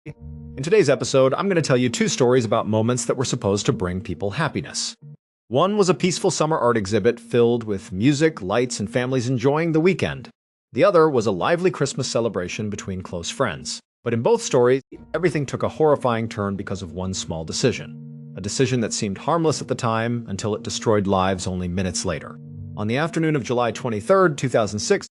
In today's episode, I'm going to tell you two stories about moments that were supposed to bring people happiness. One was a peaceful summer art exhibit filled with music, lights, and families enjoying the weekend. The other was a lively Christmas celebration between close friends. But in both stories, everything took a horrifying turn because of one small decision. A decision that seemed harmless at the time until it destroyed lives only minutes later. On the afternoon of July 23, 2006,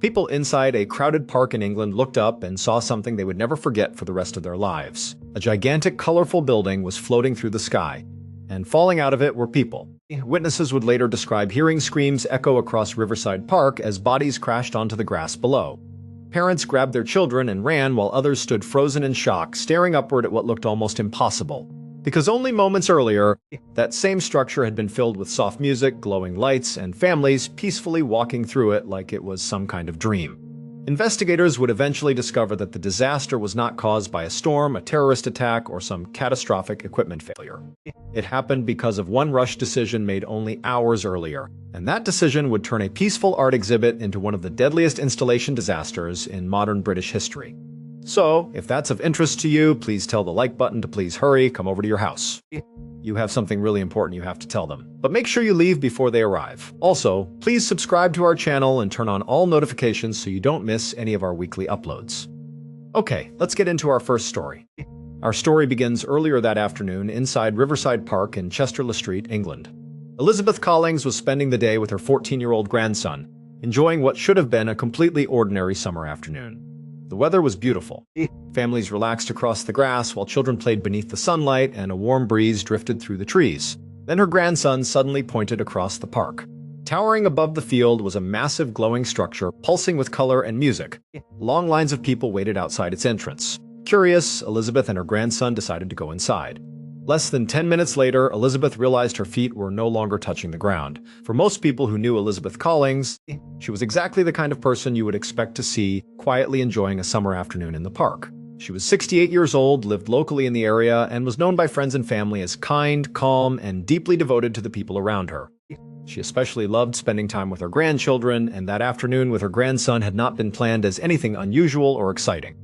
people inside a crowded park in England looked up and saw something they would never forget for the rest of their lives. A gigantic, colorful building was floating through the sky, and falling out of it were people. Witnesses would later describe hearing screams echo across Riverside Park as bodies crashed onto the grass below. Parents grabbed their children and ran while others stood frozen in shock, staring upward at what looked almost impossible. Because only moments earlier, that same structure had been filled with soft music, glowing lights, and families peacefully walking through it like it was some kind of dream. Investigators would eventually discover that the disaster was not caused by a storm, a terrorist attack, or some catastrophic equipment failure. It happened because of one rush decision made only hours earlier, and that decision would turn a peaceful art exhibit into one of the deadliest installation disasters in modern British history. So, if that's of interest to you, please tell the like button to please hurry, come over to your house. You have something really important you have to tell them. But make sure you leave before they arrive. Also, please subscribe to our channel and turn on all notifications so you don't miss any of our weekly uploads. Okay, let's get into our first story. Our story begins earlier that afternoon inside Riverside Park in Chester-le-Street, England. Elizabeth Collings was spending the day with her 14-year-old grandson, enjoying what should have been a completely ordinary summer afternoon. The weather was beautiful. Families relaxed across the grass while children played beneath the sunlight and a warm breeze drifted through the trees. Then her grandson suddenly pointed across the park. Towering above the field was a massive glowing structure pulsing with color and music. Long lines of people waited outside its entrance. Curious, Elizabeth and her grandson decided to go inside. Less than 10 minutes later, Elizabeth realized her feet were no longer touching the ground. For most people who knew Elizabeth Collings, she was exactly the kind of person you would expect to see quietly enjoying a summer afternoon in the park. She was 68 years old, lived locally in the area, and was known by friends and family as kind, calm, and deeply devoted to the people around her. She especially loved spending time with her grandchildren, and that afternoon with her grandson had not been planned as anything unusual or exciting.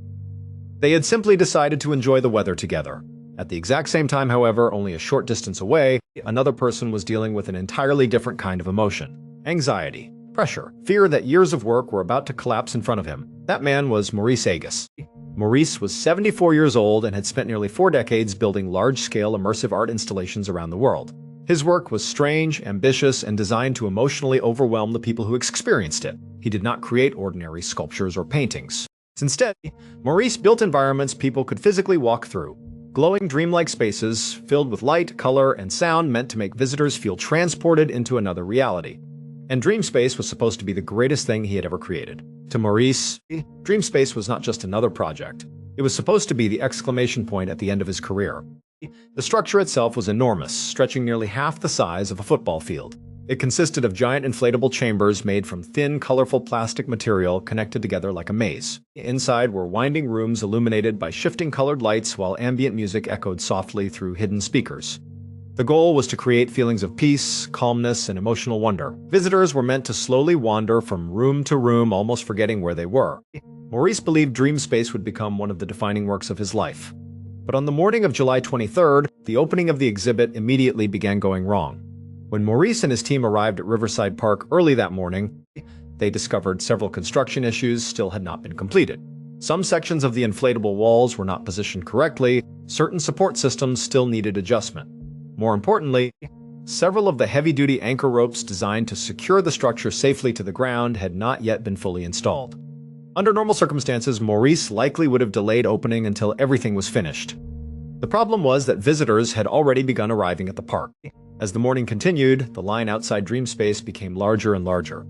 They had simply decided to enjoy the weather together. At the exact same time, however, only a short distance away, another person was dealing with an entirely different kind of emotion. Anxiety, pressure, fear that years of work were about to collapse in front of him. That man was Maurice Agus. Maurice was 74 years old and had spent nearly 4 decades building large-scale immersive art installations around the world. His work was strange, ambitious, and designed to emotionally overwhelm the people who experienced it. He did not create ordinary sculptures or paintings. Instead, Maurice built environments people could physically walk through. Glowing dreamlike spaces filled with light, color, and sound meant to make visitors feel transported into another reality. And Dreamspace was supposed to be the greatest thing he had ever created. To Maurice, Dreamspace was not just another project. It was supposed to be the exclamation point at the end of his career. The structure itself was enormous, stretching nearly half the size of a football field. It consisted of giant inflatable chambers made from thin, colorful plastic material connected together like a maze. Inside were winding rooms illuminated by shifting colored lights while ambient music echoed softly through hidden speakers. The goal was to create feelings of peace, calmness, and emotional wonder. Visitors were meant to slowly wander from room to room, almost forgetting where they were. Maurice believed Dreamspace would become one of the defining works of his life. But on the morning of July 23rd, the opening of the exhibit immediately began going wrong. When Maurice and his team arrived at Riverside Park early that morning, they discovered several construction issues still had not been completed. Some sections of the inflatable walls were not positioned correctly, certain support systems still needed adjustment. More importantly, several of the heavy-duty anchor ropes designed to secure the structure safely to the ground had not yet been fully installed. Under normal circumstances, Maurice likely would have delayed opening until everything was finished. The problem was that visitors had already begun arriving at the park. As the morning continued, the line outside Dreamspace became larger and larger.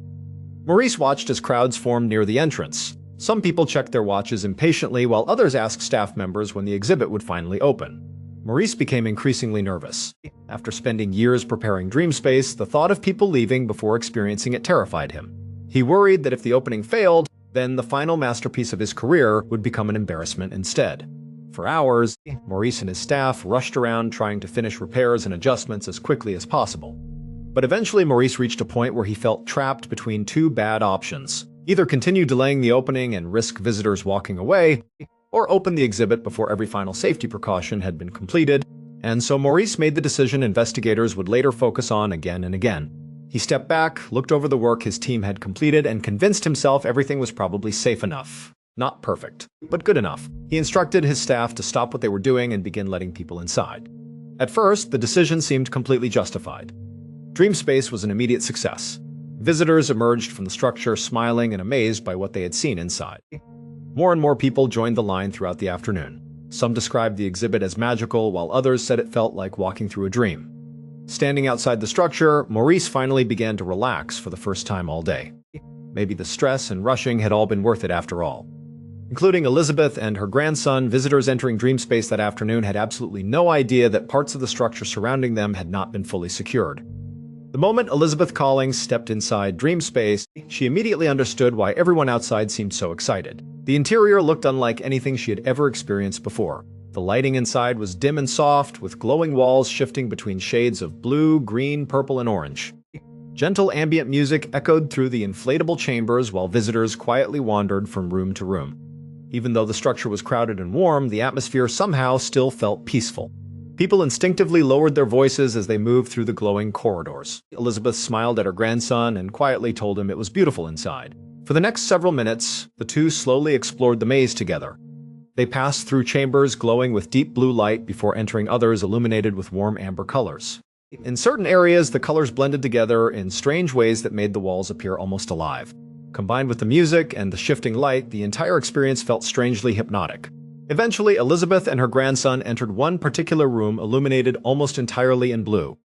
Maurice watched as crowds formed near the entrance. Some people checked their watches impatiently, while others asked staff members when the exhibit would finally open. Maurice became increasingly nervous. After spending years preparing Dreamspace, the thought of people leaving before experiencing it terrified him. He worried that if the opening failed, then the final masterpiece of his career would become an embarrassment instead. For hours, Maurice and his staff rushed around trying to finish repairs and adjustments as quickly as possible. But eventually Maurice reached a point where he felt trapped between two bad options. Either continue delaying the opening and risk visitors walking away, or open the exhibit before every final safety precaution had been completed, and so Maurice made the decision investigators would later focus on again and again. He stepped back, looked over the work his team had completed, and convinced himself everything was probably safe enough. Not perfect, but good enough. He instructed his staff to stop what they were doing and begin letting people inside. At first, the decision seemed completely justified. Dreamspace was an immediate success. Visitors emerged from the structure smiling and amazed by what they had seen inside. More and more people joined the line throughout the afternoon. Some described the exhibit as magical, while others said it felt like walking through a dream. Standing outside the structure, Maurice finally began to relax for the first time all day. Maybe the stress and rushing had all been worth it after all. Including Elizabeth and her grandson, visitors entering Dreamspace that afternoon had absolutely no idea that parts of the structure surrounding them had not been fully secured. The moment Elizabeth Collings stepped inside Dreamspace, she immediately understood why everyone outside seemed so excited. The interior looked unlike anything she had ever experienced before. The lighting inside was dim and soft, with glowing walls shifting between shades of blue, green, purple, and orange. Gentle ambient music echoed through the inflatable chambers while visitors quietly wandered from room to room. Even though the structure was crowded and warm, the atmosphere somehow still felt peaceful. People instinctively lowered their voices as they moved through the glowing corridors. Elizabeth smiled at her grandson and quietly told him it was beautiful inside. For the next several minutes, the two slowly explored the maze together. They passed through chambers glowing with deep blue light before entering others illuminated with warm amber colors. In certain areas, the colors blended together in strange ways that made the walls appear almost alive. Combined with the music and the shifting light, the entire experience felt strangely hypnotic. Eventually, Elizabeth and her grandson entered one particular room illuminated almost entirely in blue.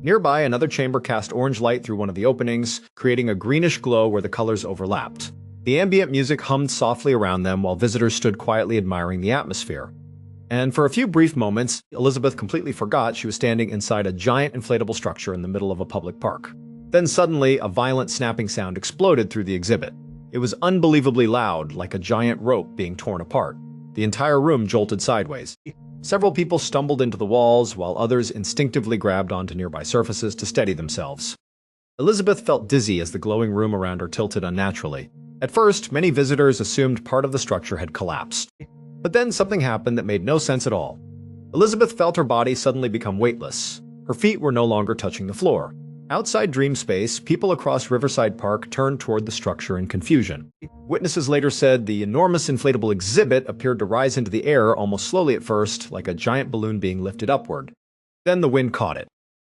Nearby, another chamber cast orange light through one of the openings, creating a greenish glow where the colors overlapped. The ambient music hummed softly around them while visitors stood quietly admiring the atmosphere. And for a few brief moments, Elizabeth completely forgot she was standing inside a giant inflatable structure in the middle of a public park. Then suddenly, a violent snapping sound exploded through the exhibit. It was unbelievably loud, like a giant rope being torn apart. The entire room jolted sideways. Several people stumbled into the walls, while others instinctively grabbed onto nearby surfaces to steady themselves. Elizabeth felt dizzy as the glowing room around her tilted unnaturally. At first, many visitors assumed part of the structure had collapsed. But then something happened that made no sense at all. Elizabeth felt her body suddenly become weightless. Her feet were no longer touching the floor. Outside Dreamspace, people across Riverside Park turned toward the structure in confusion. Witnesses later said the enormous inflatable exhibit appeared to rise into the air almost slowly at first, like a giant balloon being lifted upward. Then the wind caught it.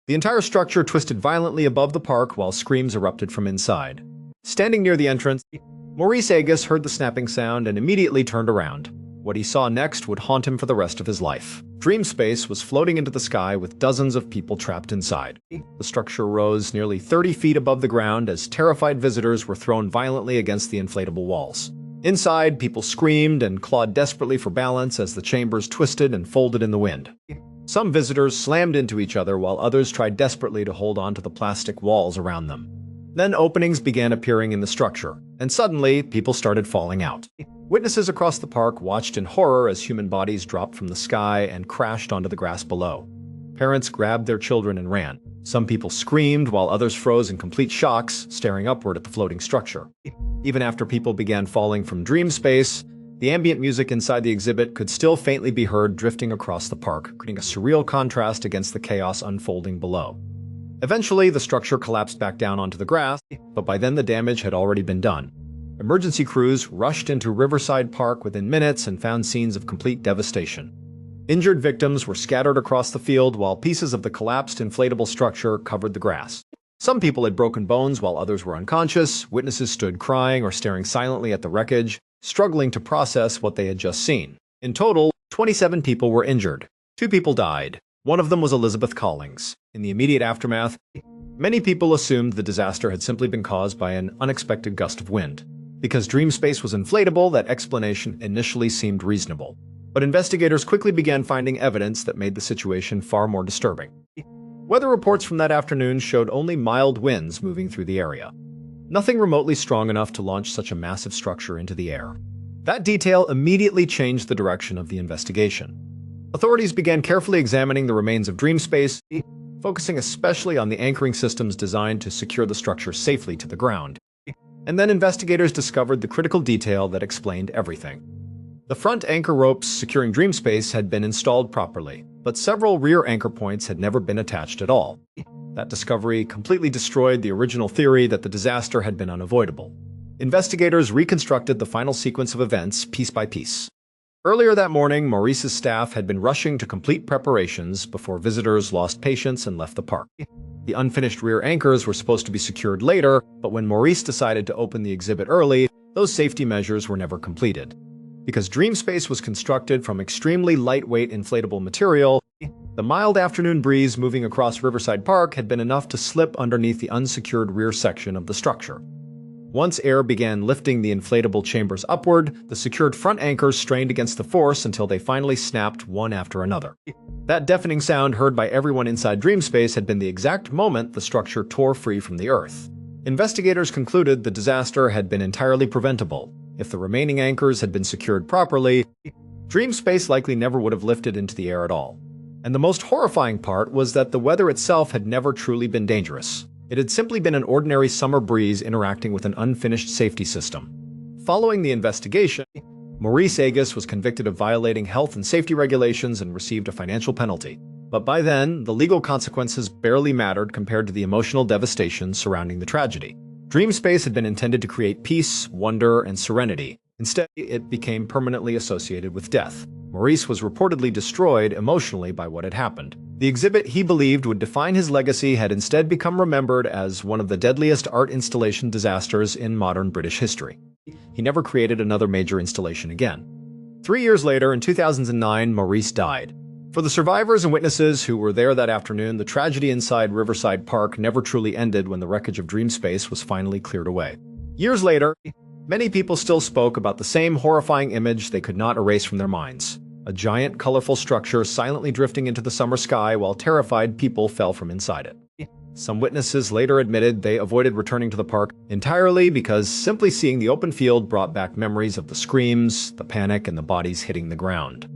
The entire structure twisted violently above the park while screams erupted from inside. Standing near the entrance, Maurice Agus heard the snapping sound and immediately turned around. What he saw next would haunt him for the rest of his life. Dreamspace was floating into the sky with dozens of people trapped inside. The structure rose nearly 30 feet above the ground as terrified visitors were thrown violently against the inflatable walls. Inside, people screamed and clawed desperately for balance as the chambers twisted and folded in the wind. Some visitors slammed into each other while others tried desperately to hold on to the plastic walls around them. Then openings began appearing in the structure, and suddenly, people started falling out. Witnesses across the park watched in horror as human bodies dropped from the sky and crashed onto the grass below. Parents grabbed their children and ran. Some people screamed while others froze in complete shocks, staring upward at the floating structure. Even after people began falling from Dreamspace, the ambient music inside the exhibit could still faintly be heard drifting across the park, creating a surreal contrast against the chaos unfolding below. Eventually, the structure collapsed back down onto the grass, but by then the damage had already been done. Emergency crews rushed into Riverside Park within minutes and found scenes of complete devastation. Injured victims were scattered across the field while pieces of the collapsed inflatable structure covered the grass. Some people had broken bones while others were unconscious. Witnesses stood crying or staring silently at the wreckage, struggling to process what they had just seen. In total, 27 people were injured. 2 people died. One of them was Elizabeth Collings. In the immediate aftermath, many people assumed the disaster had simply been caused by an unexpected gust of wind. Because Dreamspace was inflatable, that explanation initially seemed reasonable. But investigators quickly began finding evidence that made the situation far more disturbing. Weather reports from that afternoon showed only mild winds moving through the area. Nothing remotely strong enough to launch such a massive structure into the air. That detail immediately changed the direction of the investigation. Authorities began carefully examining the remains of Dreamspace, focusing especially on the anchoring systems designed to secure the structure safely to the ground. And then investigators discovered the critical detail that explained everything. The front anchor ropes securing Dreamspace had been installed properly, but several rear anchor points had never been attached at all. That discovery completely destroyed the original theory that the disaster had been unavoidable. Investigators reconstructed the final sequence of events piece by piece. Earlier that morning, Maurice's staff had been rushing to complete preparations before visitors lost patience and left the park. The unfinished rear anchors were supposed to be secured later, but when Maurice decided to open the exhibit early, those safety measures were never completed. Because Dreamspace was constructed from extremely lightweight inflatable material, the mild afternoon breeze moving across Riverside Park had been enough to slip underneath the unsecured rear section of the structure. Once air began lifting the inflatable chambers upward, the secured front anchors strained against the force until they finally snapped one after another. That deafening sound heard by everyone inside Dreamspace had been the exact moment the structure tore free from the earth. Investigators concluded the disaster had been entirely preventable. If the remaining anchors had been secured properly, Dreamspace likely never would have lifted into the air at all. And the most horrifying part was that the weather itself had never truly been dangerous. It had simply been an ordinary summer breeze interacting with an unfinished safety system. Following the investigation, Maurice Agus was convicted of violating health and safety regulations and received a financial penalty. But by then, the legal consequences barely mattered compared to the emotional devastation surrounding the tragedy. Dreamspace had been intended to create peace, wonder, and serenity. Instead, it became permanently associated with death. Maurice was reportedly destroyed emotionally by what had happened. The exhibit he believed would define his legacy had instead become remembered as one of the deadliest art installation disasters in modern British history. He never created another major installation again. 3 years later, in 2009, Maurice died. For the survivors and witnesses who were there that afternoon, the tragedy inside Riverside Park never truly ended when the wreckage of Dreamspace was finally cleared away. Years later, many people still spoke about the same horrifying image they could not erase from their minds. A giant, colorful structure silently drifting into the summer sky while terrified people fell from inside it. Some witnesses later admitted they avoided returning to the park entirely because simply seeing the open field brought back memories of the screams, the panic, and the bodies hitting the ground.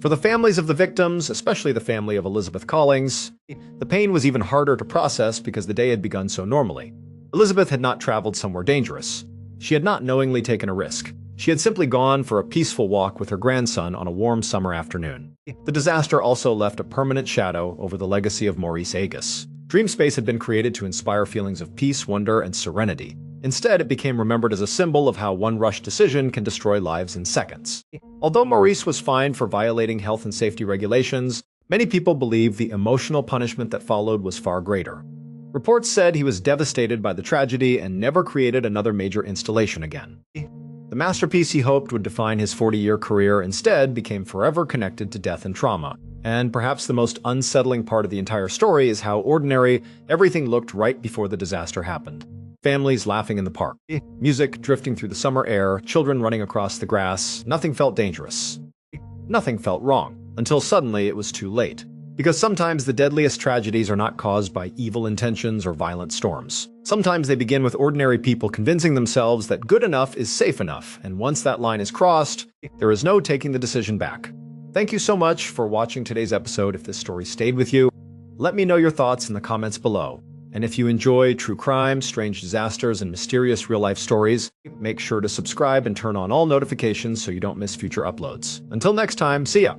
For the families of the victims, especially the family of Elizabeth Collings, the pain was even harder to process because the day had begun so normally. Elizabeth had not traveled somewhere dangerous. She had not knowingly taken a risk. She had simply gone for a peaceful walk with her grandson on a warm summer afternoon. The disaster also left a permanent shadow over the legacy of Maurice Agus. Dreamspace had been created to inspire feelings of peace, wonder, and serenity. Instead, it became remembered as a symbol of how one rushed decision can destroy lives in seconds. Although Maurice was fined for violating health and safety regulations, many people believe the emotional punishment that followed was far greater. Reports said he was devastated by the tragedy and never created another major installation again. The masterpiece he hoped would define his 40-year career instead became forever connected to death and trauma. And perhaps the most unsettling part of the entire story is how ordinary everything looked right before the disaster happened. Families laughing in the park, music drifting through the summer air, children running across the grass. Nothing felt dangerous. Nothing felt wrong, until suddenly it was too late. Because sometimes the deadliest tragedies are not caused by evil intentions or violent storms. Sometimes they begin with ordinary people convincing themselves that good enough is safe enough, and once that line is crossed, there is no taking the decision back. Thank you so much for watching today's episode. If this story stayed with you, let me know your thoughts in the comments below. And if you enjoy true crime, strange disasters, and mysterious real-life stories, make sure to subscribe and turn on all notifications so you don't miss future uploads. Until next time, see ya!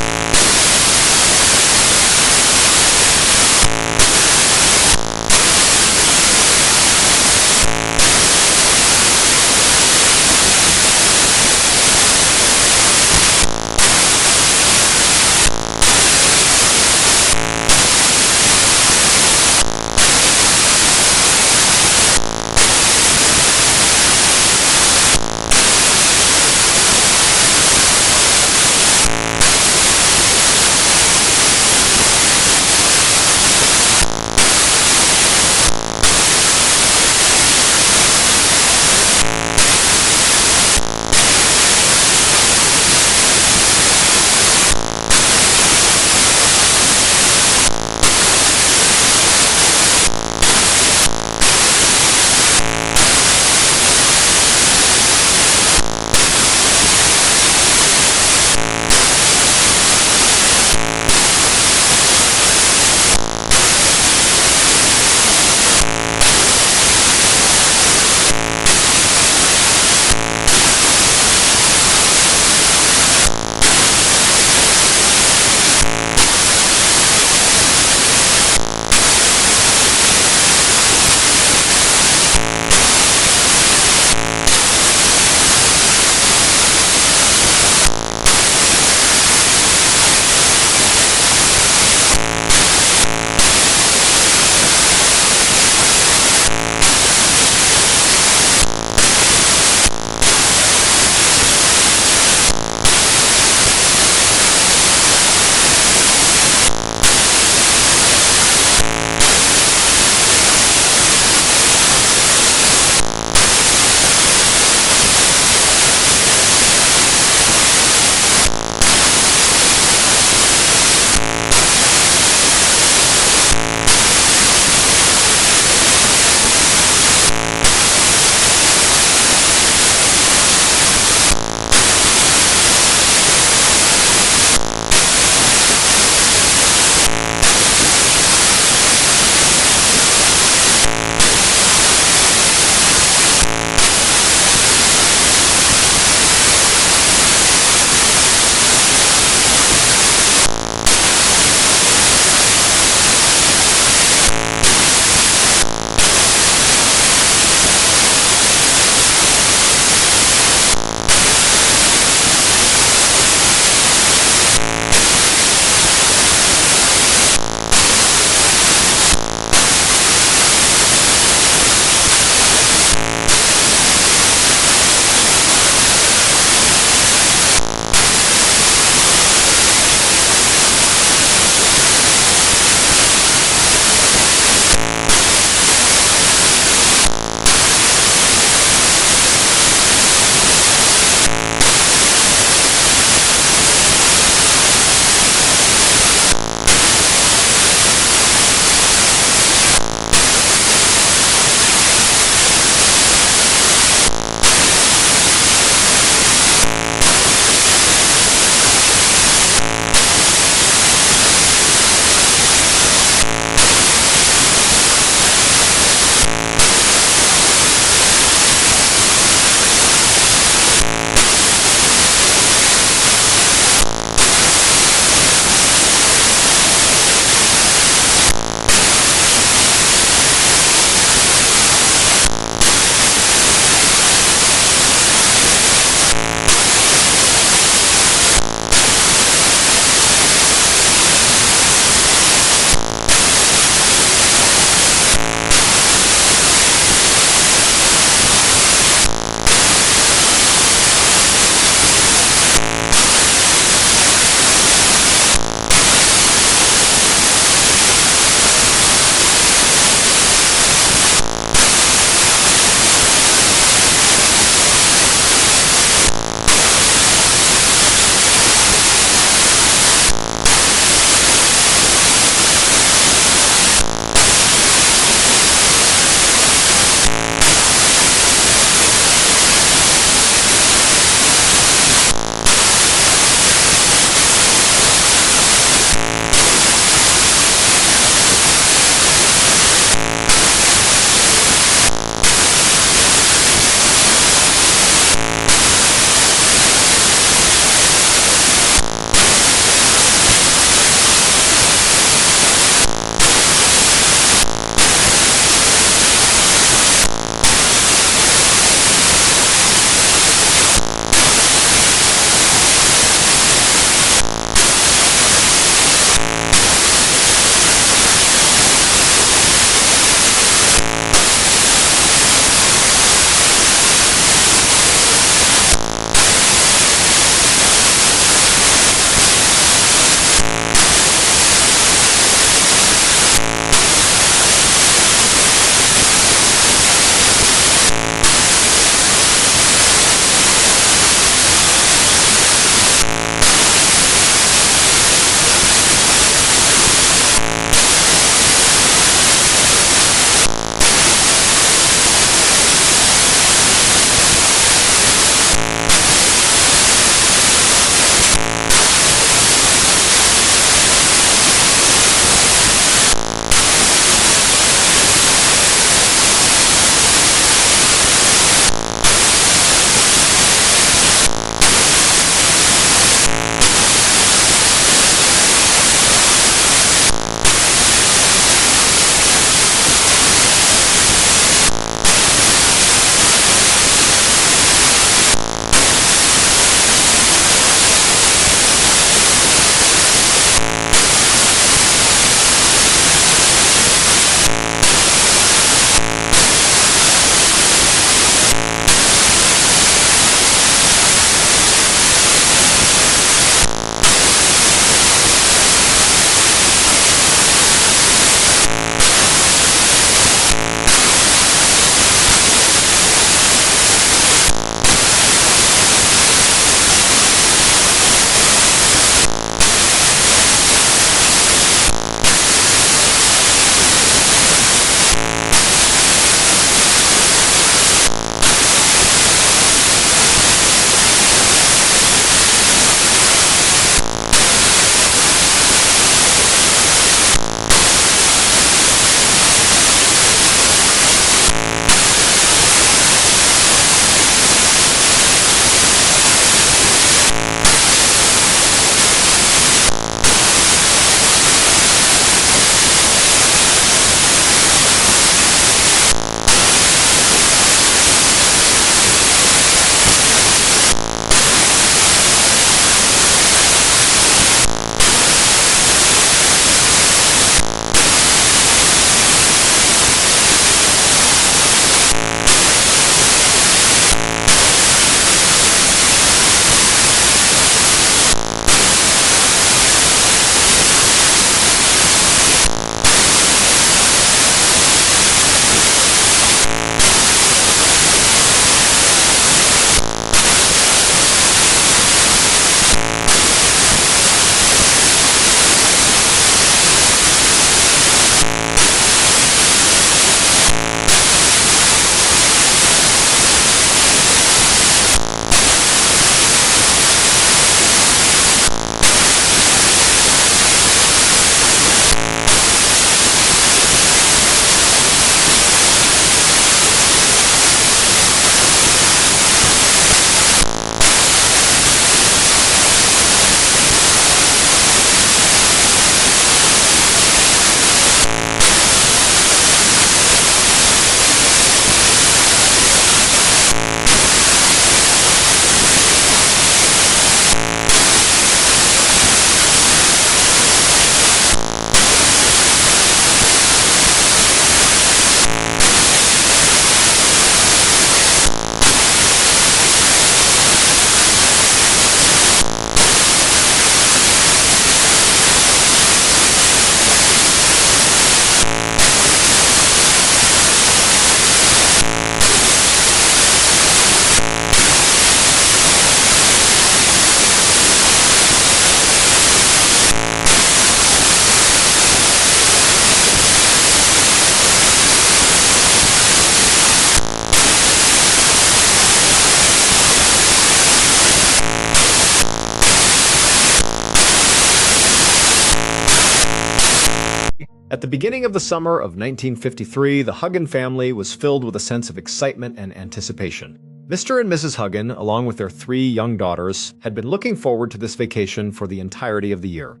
At the beginning of the summer of 1953, the Huggin family was filled with a sense of excitement and anticipation. Mr. and Mrs. Huggin, along with their 3 young daughters, had been looking forward to this vacation for the entirety of the year.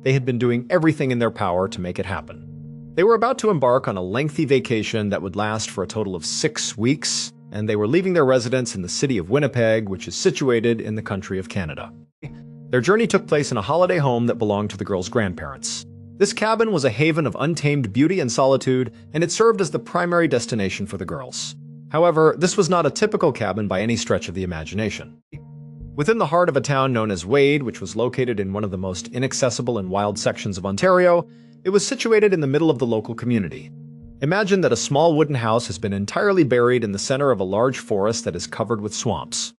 They had been doing everything in their power to make it happen. They were about to embark on a lengthy vacation that would last for a total of 6 weeks, and they were leaving their residence in the city of Winnipeg, which is situated in the country of Canada. Their journey took place in a holiday home that belonged to the girls' grandparents. This cabin was a haven of untamed beauty and solitude, and it served as the primary destination for the girls. However, this was not a typical cabin by any stretch of the imagination. Within the heart of a town known as Wade, which was located in one of the most inaccessible and wild sections of Ontario, it was situated in the middle of the local community. Imagine that a small wooden house has been entirely buried in the center of a large forest that is covered with swamps.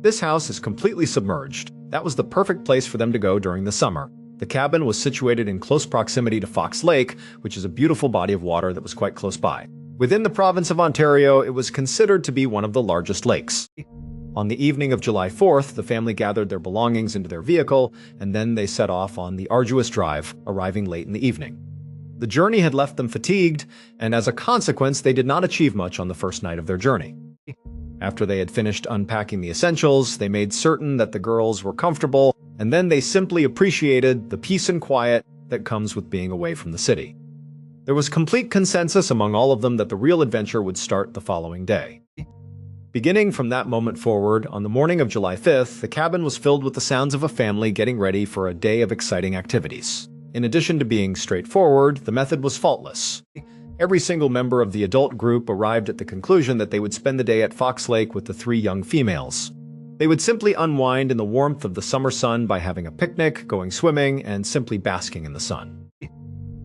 This house is completely submerged. That was the perfect place for them to go during the summer. The cabin was situated in close proximity to Fox Lake, which is a beautiful body of water that was quite close by. Within the province of Ontario, it was considered to be one of the largest lakes. On the evening of July 4th, the family gathered their belongings into their vehicle, and then they set off on the arduous drive, arriving late in the evening. The journey had left them fatigued, and as a consequence, they did not achieve much on the first night of their journey. After they had finished unpacking the essentials, they made certain that the girls were comfortable, and then they simply appreciated the peace and quiet that comes with being away from the city. There was complete consensus among all of them that the real adventure would start the following day. Beginning from that moment forward, on the morning of July 5th, the cabin was filled with the sounds of a family getting ready for a day of exciting activities. In addition to being straightforward, the method was faultless. Every single member of the adult group arrived at the conclusion that they would spend the day at Fox Lake with the 3 young females. They would simply unwind in the warmth of the summer sun by having a picnic, going swimming, and simply basking in the sun.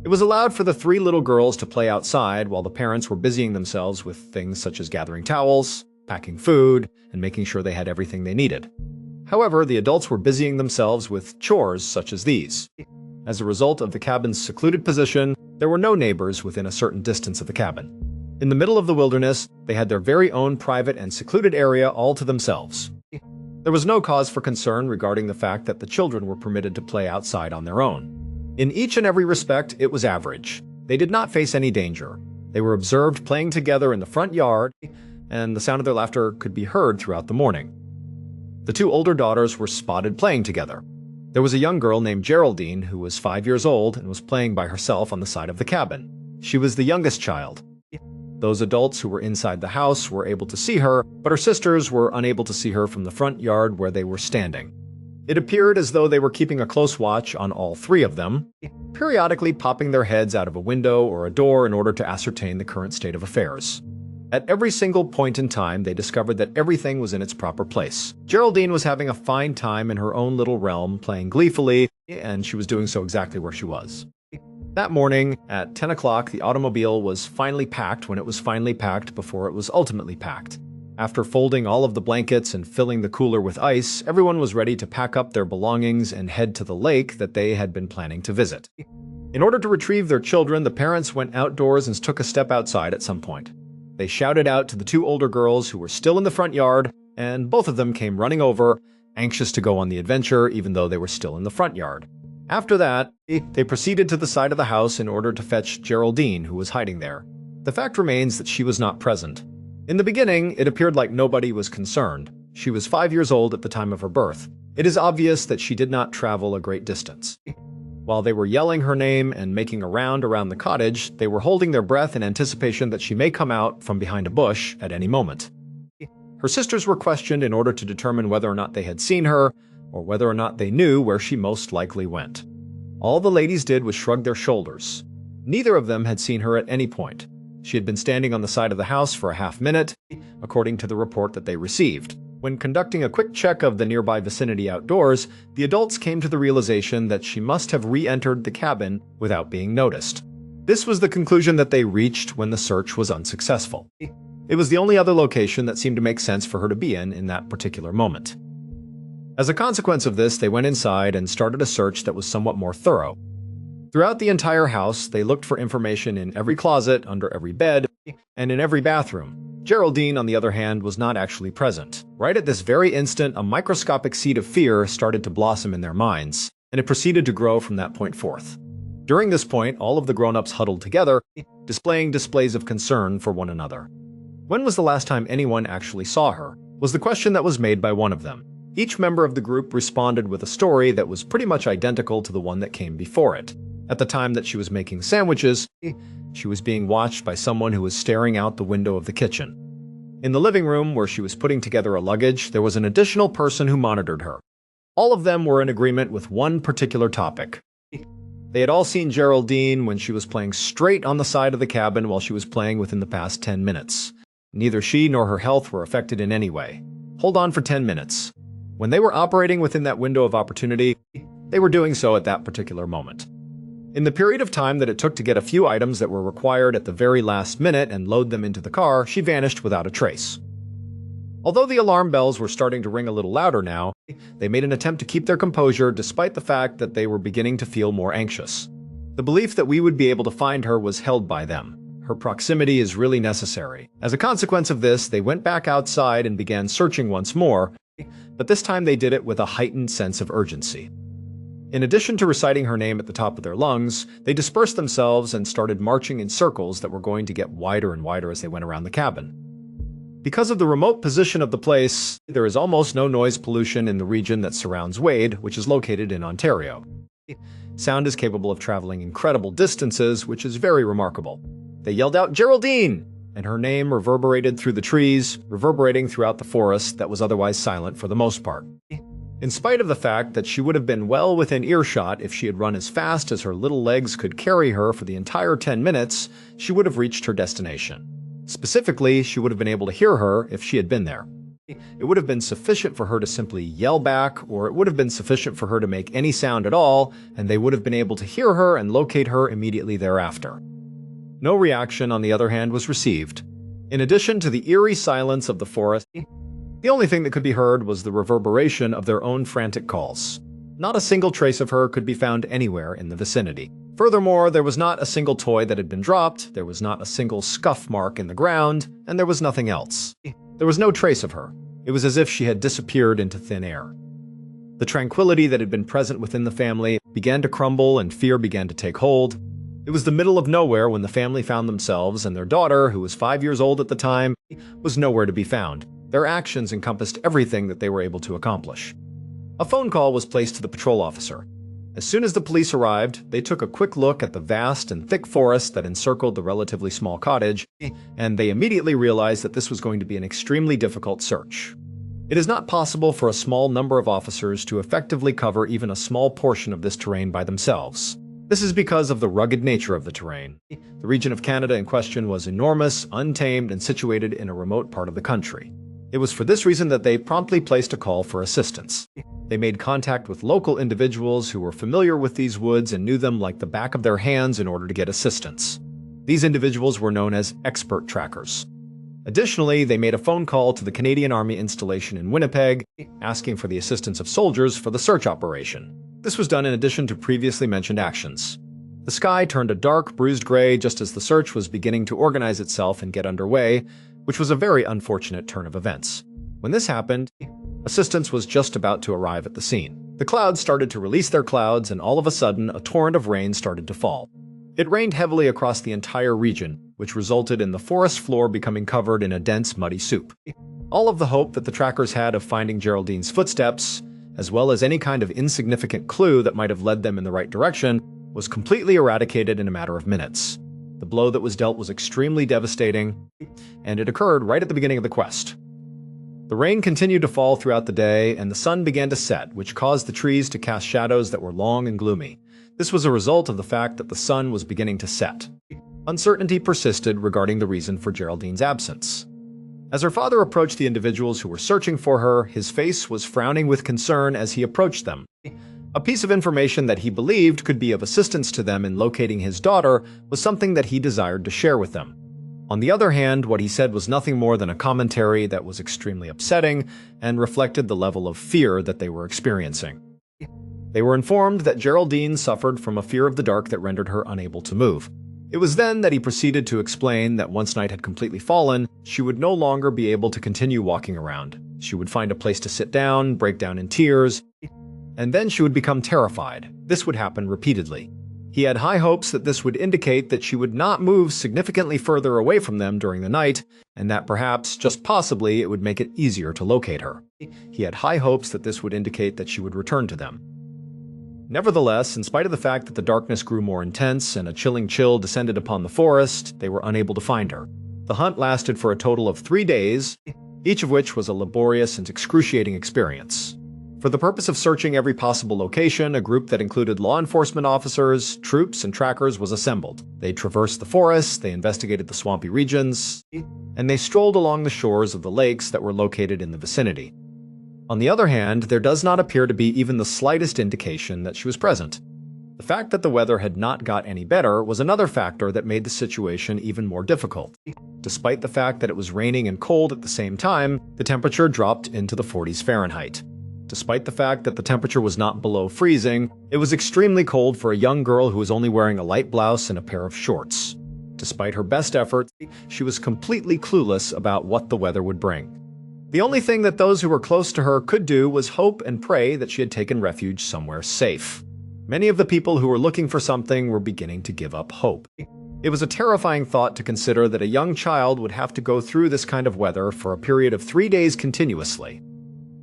It was allowed for the 3 little girls to play outside while the parents were busying themselves with things such as gathering towels, packing food, and making sure they had everything they needed. However, the adults were busying themselves with chores such as these. As a result of the cabin's secluded position, there were no neighbors within a certain distance of the cabin. In the middle of the wilderness, they had their very own private and secluded area all to themselves. There was no cause for concern regarding the fact that the children were permitted to play outside on their own. In each and every respect, it was average. They did not face any danger. They were observed playing together in the front yard, and the sound of their laughter could be heard throughout the morning. The 2 older daughters were spotted playing together. There was a young girl named Geraldine who was 5 years old and was playing by herself on the side of the cabin. She was the youngest child. Those adults who were inside the house were able to see her, but her sisters were unable to see her from the front yard where they were standing. It appeared as though they were keeping a close watch on all 3 of them, periodically popping their heads out of a window or a door in order to ascertain the current state of affairs. At every single point in time, they discovered that everything was in its proper place. Geraldine was having a fine time in her own little realm, playing gleefully, and she was doing so exactly where she was. That morning, at 10 o'clock, the automobile was finally packed when it was finally packed before it was ultimately packed. After folding all of the blankets and filling the cooler with ice, everyone was ready to pack up their belongings and head to the lake that they had been planning to visit. In order to retrieve their children, the parents went outdoors and took a step outside at some point. They shouted out to the 2 older girls who were still in the front yard, and both of them came running over, anxious to go on the adventure even though they were still in the front yard. After that, they proceeded to the side of the house in order to fetch Geraldine, who was hiding there. The fact remains that she was not present. In the beginning, it appeared like nobody was concerned. She was 5 years old at the time of her birth. It is obvious that she did not travel a great distance. While they were yelling her name and making a round around the cottage, they were holding their breath in anticipation that she may come out from behind a bush at any moment. Her sisters were questioned in order to determine whether or not they had seen her, or whether or not they knew where she most likely went. All the ladies did was shrug their shoulders. Neither of them had seen her at any point. She had been standing on the side of the house for a half-minute, according to the report that they received. When conducting a quick check of the nearby vicinity outdoors, the adults came to the realization that she must have re-entered the cabin without being noticed. This was the conclusion that they reached when the search was unsuccessful. It was the only other location that seemed to make sense for her to be in that particular moment. As a consequence of this, they went inside and started a search that was somewhat more thorough. Throughout the entire house, they looked for information in every closet, under every bed, and in every bathroom. Geraldine, on the other hand, was not actually present. Right at this very instant, a microscopic seed of fear started to blossom in their minds, and it proceeded to grow from that point forth. During this point, all of the grown-ups huddled together, displaying displays of concern for one another. When was the last time anyone actually saw her? Was the question that was made by one of them. Each member of the group responded with a story that was pretty much identical to the one that came before it. At the time that she was making sandwiches, she was being watched by someone who was staring out the window of the kitchen. In the living room, where she was putting together a luggage, there was an additional person who monitored her. All of them were in agreement with one particular topic. They had all seen Geraldine when she was playing straight on the side of the cabin while she was playing within the past 10 minutes. Neither she nor her health were affected in any way. Hold on for 10 minutes. When they were operating within that window of opportunity, they were doing so at that particular moment. In the period of time that it took to get a few items that were required at the very last minute and load them into the car, she vanished without a trace. Although the alarm bells were starting to ring a little louder now, they made an attempt to keep their composure despite the fact that they were beginning to feel more anxious. The belief that we would be able to find her was held by them. Her proximity is really necessary. As a consequence of this, they went back outside and began searching once more, but this time they did it with a heightened sense of urgency. In addition to reciting her name at the top of their lungs, they dispersed themselves and started marching in circles that were going to get wider and wider as they went around the cabin. Because of the remote position of the place, there is almost no noise pollution in the region that surrounds Wade, which is located in Ontario. Sound is capable of traveling incredible distances, which is very remarkable. They yelled out, "Geraldine!" and her name reverberated through the trees, reverberating throughout the forest that was otherwise silent for the most part. In spite of the fact that she would have been well within earshot if she had run as fast as her little legs could carry her for the entire 10 minutes, she would have reached her destination. Specifically, she would have been able to hear her if she had been there. It would have been sufficient for her to simply yell back, or it would have been sufficient for her to make any sound at all, and they would have been able to hear her and locate her immediately thereafter. No reaction, on the other hand, was received. In addition to the eerie silence of the forest, the only thing that could be heard was the reverberation of their own frantic calls. Not a single trace of her could be found anywhere in the vicinity. Furthermore, there was not a single toy that had been dropped, there was not a single scuff mark in the ground, and there was nothing else. There was no trace of her. It was as if she had disappeared into thin air. The tranquility that had been present within the family began to crumble and fear began to take hold. It was the middle of nowhere when the family found themselves, and their daughter, who was 5 years old at the time, was nowhere to be found. Their actions encompassed everything that they were able to accomplish. A phone call was placed to the patrol officer. As soon as the police arrived, they took a quick look at the vast and thick forest that encircled the relatively small cottage, and they immediately realized that this was going to be an extremely difficult search. It is not possible for a small number of officers to effectively cover even a small portion of this terrain by themselves. This is because of the rugged nature of the terrain. The region of Canada in question was enormous, untamed, and situated in a remote part of the country. It was for this reason that they promptly placed a call for assistance. They made contact with local individuals who were familiar with these woods and knew them like the back of their hands in order to get assistance. These individuals were known as expert trackers. Additionally, they made a phone call to the Canadian Army installation in Winnipeg, asking for the assistance of soldiers for the search operation. This was done in addition to previously mentioned actions. The sky turned a dark, bruised gray just as the search was beginning to organize itself and get underway, which was a very unfortunate turn of events. When this happened, assistance was just about to arrive at the scene. The clouds started to release their clouds, and all of a sudden, a torrent of rain started to fall. It rained heavily across the entire region, which resulted in the forest floor becoming covered in a dense, muddy soup. All of the hope that the trackers had of finding Geraldine's footsteps, as well as any kind of insignificant clue that might have led them in the right direction, was completely eradicated in a matter of minutes. The blow that was dealt was extremely devastating, and it occurred right at the beginning of the quest. The rain continued to fall throughout the day, and the sun began to set, which caused the trees to cast shadows that were long and gloomy. This was a result of the fact that the sun was beginning to set. Uncertainty persisted regarding the reason for Geraldine's absence. As her father approached the individuals who were searching for her, his face was frowning with concern as he approached them. A piece of information that he believed could be of assistance to them in locating his daughter was something that he desired to share with them. On the other hand, what he said was nothing more than a commentary that was extremely upsetting and reflected the level of fear that they were experiencing. They were informed that Geraldine suffered from a fear of the dark that rendered her unable to move. It was then that he proceeded to explain that once night had completely fallen, she would no longer be able to continue walking around. She would find a place to sit down, break down in tears, and then she would become terrified. This would happen repeatedly. He had high hopes that this would indicate that she would not move significantly further away from them during the night, and that perhaps, just possibly, it would make it easier to locate her. He had high hopes that this would indicate that she would return to them. Nevertheless, in spite of the fact that the darkness grew more intense and a chilling chill descended upon the forest, they were unable to find her. The hunt lasted for a total of 3 days, each of which was a laborious and excruciating experience. For the purpose of searching every possible location, a group that included law enforcement officers, troops, and trackers was assembled. They traversed the forests, they investigated the swampy regions, and they strolled along the shores of the lakes that were located in the vicinity. On the other hand, there does not appear to be even the slightest indication that she was present. The fact that the weather had not got any better was another factor that made the situation even more difficult. Despite the fact that it was raining and cold at the same time, the temperature dropped into the 40s Fahrenheit. Despite the fact that the temperature was not below freezing, it was extremely cold for a young girl who was only wearing a light blouse and a pair of shorts. Despite her best efforts, she was completely clueless about what the weather would bring. The only thing that those who were close to her could do was hope and pray that she had taken refuge somewhere safe. Many of the people who were looking for something were beginning to give up hope. It was a terrifying thought to consider that a young child would have to go through this kind of weather for a period of 3 days continuously.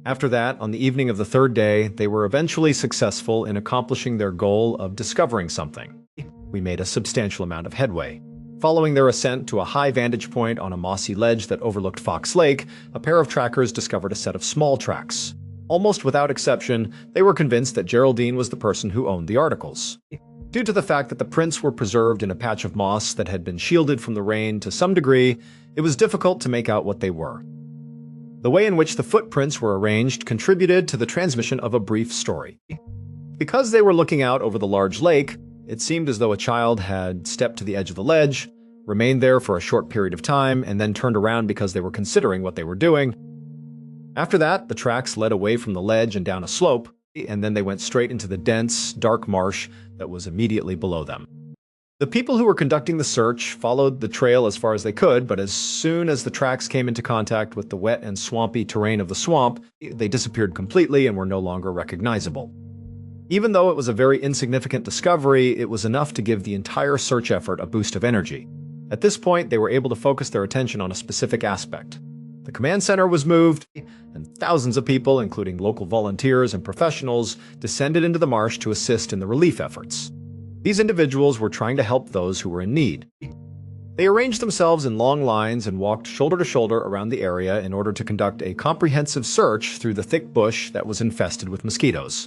After that, on the evening of the 3rd day, they were eventually successful in accomplishing their goal of discovering something. We made a substantial amount of headway. Following their ascent to a high vantage point on a mossy ledge that overlooked Fox Lake, a pair of trackers discovered a set of small tracks. Almost without exception, they were convinced that Geraldine was the person who owned the articles. Due to the fact that the prints were preserved in a patch of moss that had been shielded from the rain to some degree, it was difficult to make out what they were. The way in which the footprints were arranged contributed to the transmission of a brief story. Because they were looking out over the large lake, it seemed as though a child had stepped to the edge of the ledge, remained there for a short period of time, and then turned around because they were considering what they were doing. After that, the tracks led away from the ledge and down a slope, and then they went straight into the dense, dark marsh that was immediately below them. The people who were conducting the search followed the trail as far as they could, but as soon as the tracks came into contact with the wet and swampy terrain of the swamp, they disappeared completely and were no longer recognizable. Even though it was a very insignificant discovery, it was enough to give the entire search effort a boost of energy. At this point, they were able to focus their attention on a specific aspect. The command center was moved, and thousands of people, including local volunteers and professionals, descended into the marsh to assist in the relief efforts. These individuals were trying to help those who were in need. They arranged themselves in long lines and walked shoulder to shoulder around the area in order to conduct a comprehensive search through the thick bush that was infested with mosquitoes.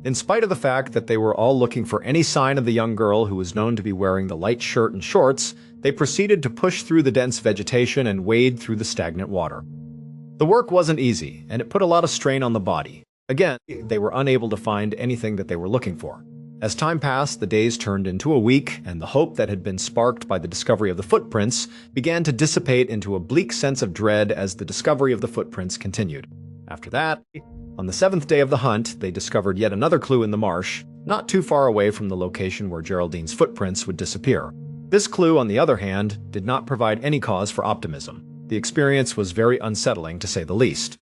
In spite of the fact that they were all looking for any sign of the young girl who was known to be wearing the light shirt and shorts, they proceeded to push through the dense vegetation and wade through the stagnant water. The work wasn't easy, and it put a lot of strain on the body. Again, they were unable to find anything that they were looking for. As time passed, the days turned into a week, and the hope that had been sparked by the discovery of the footprints began to dissipate into a bleak sense of dread as the discovery of the footprints continued. After that, on the 7th day of the hunt, they discovered yet another clue in the marsh, not too far away from the location where Geraldine's footprints would disappear. This clue, on the other hand, did not provide any cause for optimism. The experience was very unsettling, to say the least.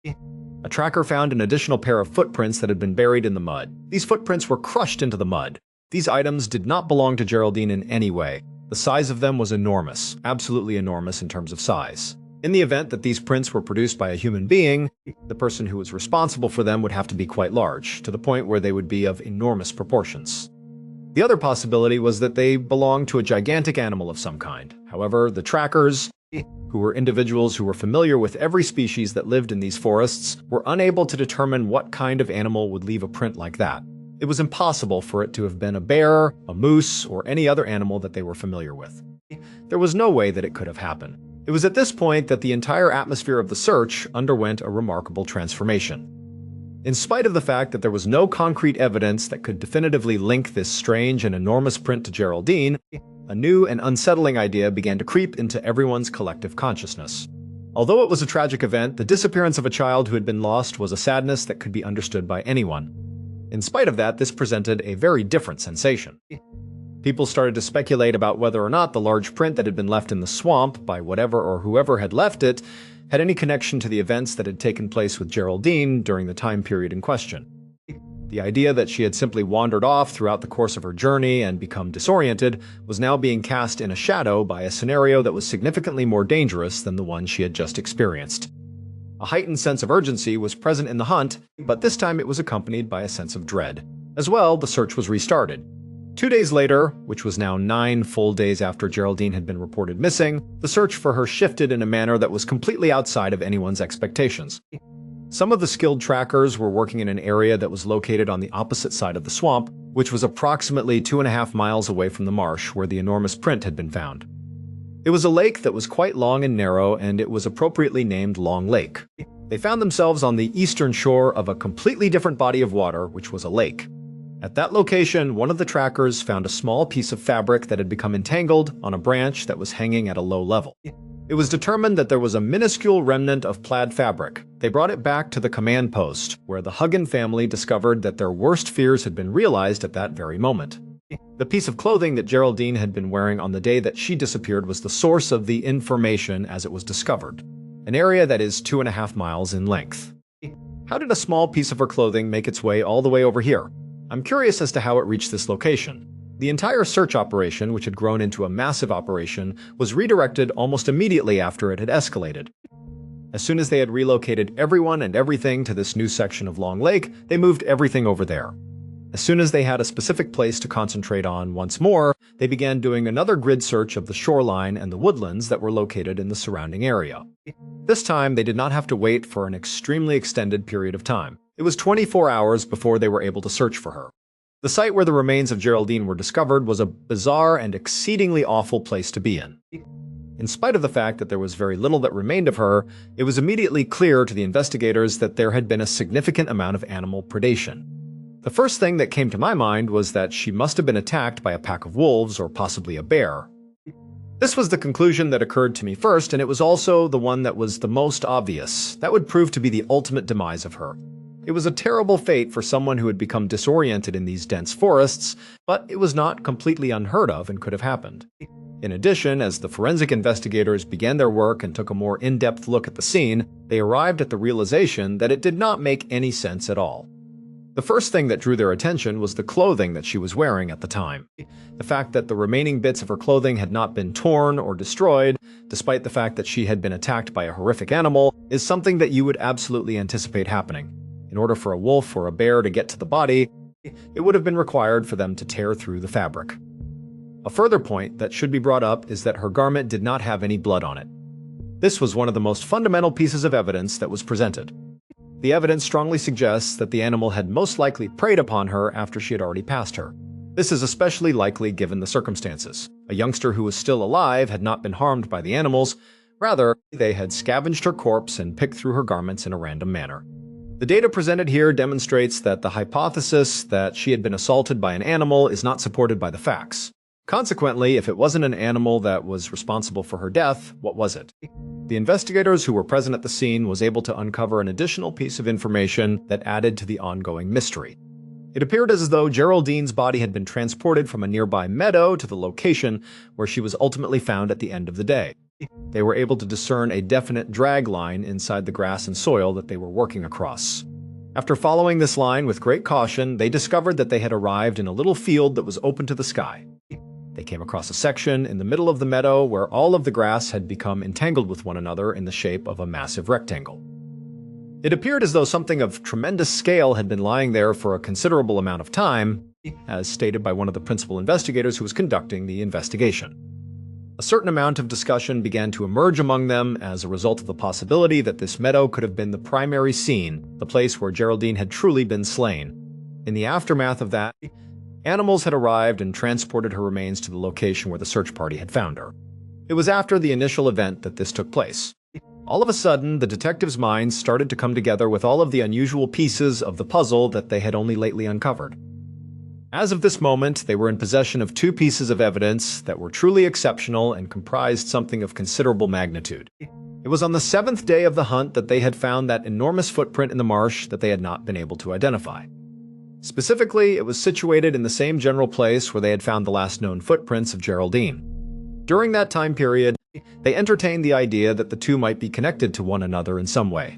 A tracker found an additional pair of footprints that had been buried in the mud. These footprints were crushed into the mud. These items did not belong to Geraldine in any way. The size of them was enormous, absolutely enormous in terms of size. In the event that these prints were produced by a human being, the person who was responsible for them would have to be quite large, to the point where they would be of enormous proportions. The other possibility was that they belonged to a gigantic animal of some kind. However, the trackers, who were individuals who were familiar with every species that lived in these forests, were unable to determine what kind of animal would leave a print like that. It was impossible for it to have been a bear, a moose, or any other animal that they were familiar with. There was no way that it could have happened. It was at this point that the entire atmosphere of the search underwent a remarkable transformation. In spite of the fact that there was no concrete evidence that could definitively link this strange and enormous print to Geraldine, a new and unsettling idea began to creep into everyone's collective consciousness. Although it was a tragic event, the disappearance of a child who had been lost was a sadness that could be understood by anyone. In spite of that, this presented a very different sensation. People started to speculate about whether or not the large print that had been left in the swamp by whatever or whoever had left it had any connection to the events that had taken place with Geraldine during the time period in question. The idea that she had simply wandered off throughout the course of her journey and become disoriented was now being cast in a shadow by a scenario that was significantly more dangerous than the one she had just experienced. A heightened sense of urgency was present in the hunt, but this time it was accompanied by a sense of dread. As well, the search was restarted. 2 days later, which was now 9 full days after Geraldine had been reported missing, the search for her shifted in a manner that was completely outside of anyone's expectations. Some of the skilled trackers were working in an area that was located on the opposite side of the swamp, which was approximately 2.5 miles away from the marsh where the enormous print had been found. It was a lake that was quite long and narrow, and it was appropriately named Long Lake. They found themselves on the eastern shore of a completely different body of water, which was a lake. At that location, one of the trackers found a small piece of fabric that had become entangled on a branch that was hanging at a low level. It was determined that there was a minuscule remnant of plaid fabric. They brought it back to the command post, where the Huggin family discovered that their worst fears had been realized at that very moment. The piece of clothing that Geraldine had been wearing on the day that she disappeared was the source of the information as it was discovered, an area that is 2.5 miles in length. How did a small piece of her clothing make its way all the way over here? I'm curious as to how it reached this location. The entire search operation, which had grown into a massive operation, was redirected almost immediately after it had escalated. As soon as they had relocated everyone and everything to this new section of Long Lake, they moved everything over there. As soon as they had a specific place to concentrate on once more, they began doing another grid search of the shoreline and the woodlands that were located in the surrounding area. This time, they did not have to wait for an extremely extended period of time. It was 24 hours before they were able to search for her. The site where the remains of Geraldine were discovered was a bizarre and exceedingly awful place to be in. In spite of the fact that there was very little that remained of her, it was immediately clear to the investigators that there had been a significant amount of animal predation. The first thing that came to my mind was that she must have been attacked by a pack of wolves or possibly a bear. This was the conclusion that occurred to me first, and it was also the one that was the most obvious. That would prove to be the ultimate demise of her. It was a terrible fate for someone who had become disoriented in these dense forests, but it was not completely unheard of and could have happened. In addition, as the forensic investigators began their work and took a more in-depth look at the scene, they arrived at the realization that it did not make any sense at all. The first thing that drew their attention was the clothing that she was wearing at the time. The fact that the remaining bits of her clothing had not been torn or destroyed, despite the fact that she had been attacked by a horrific animal, is something that you would absolutely anticipate happening. In order for a wolf or a bear to get to the body, it would have been required for them to tear through the fabric. A further point that should be brought up is that her garment did not have any blood on it. This was one of the most fundamental pieces of evidence that was presented. The evidence strongly suggests that the animal had most likely preyed upon her after she had already passed her. This is especially likely given the circumstances. A youngster who was still alive had not been harmed by the animals. Rather, they had scavenged her corpse and picked through her garments in a random manner. The data presented here demonstrates that the hypothesis that she had been assaulted by an animal is not supported by the facts. Consequently, if it wasn't an animal that was responsible for her death, what was it? The investigators who were present at the scene was able to uncover an additional piece of information that added to the ongoing mystery. It appeared as though Geraldine's body had been transported from a nearby meadow to the location where she was ultimately found at the end of the day. They were able to discern a definite drag line inside the grass and soil that they were working across. After following this line with great caution, they discovered that they had arrived in a little field that was open to the sky. They came across a section in the middle of the meadow where all of the grass had become entangled with one another in the shape of a massive rectangle. It appeared as though something of tremendous scale had been lying there for a considerable amount of time, as stated by one of the principal investigators who was conducting the investigation. A certain amount of discussion began to emerge among them as a result of the possibility that this meadow could have been the primary scene, the place where Geraldine had truly been slain. In the aftermath of that, animals had arrived and transported her remains to the location where the search party had found her. It was after the initial event that this took place. All of a sudden, the detectives' minds started to come together with all of the unusual pieces of the puzzle that they had only lately uncovered. As of this moment, they were in possession of two pieces of evidence that were truly exceptional and comprised something of considerable magnitude. It was on the 7th day of the hunt that they had found that enormous footprint in the marsh that they had not been able to identify. Specifically, it was situated in the same general place where they had found the last known footprints of Geraldine. During that time period, they entertained the idea that the two might be connected to one another in some way.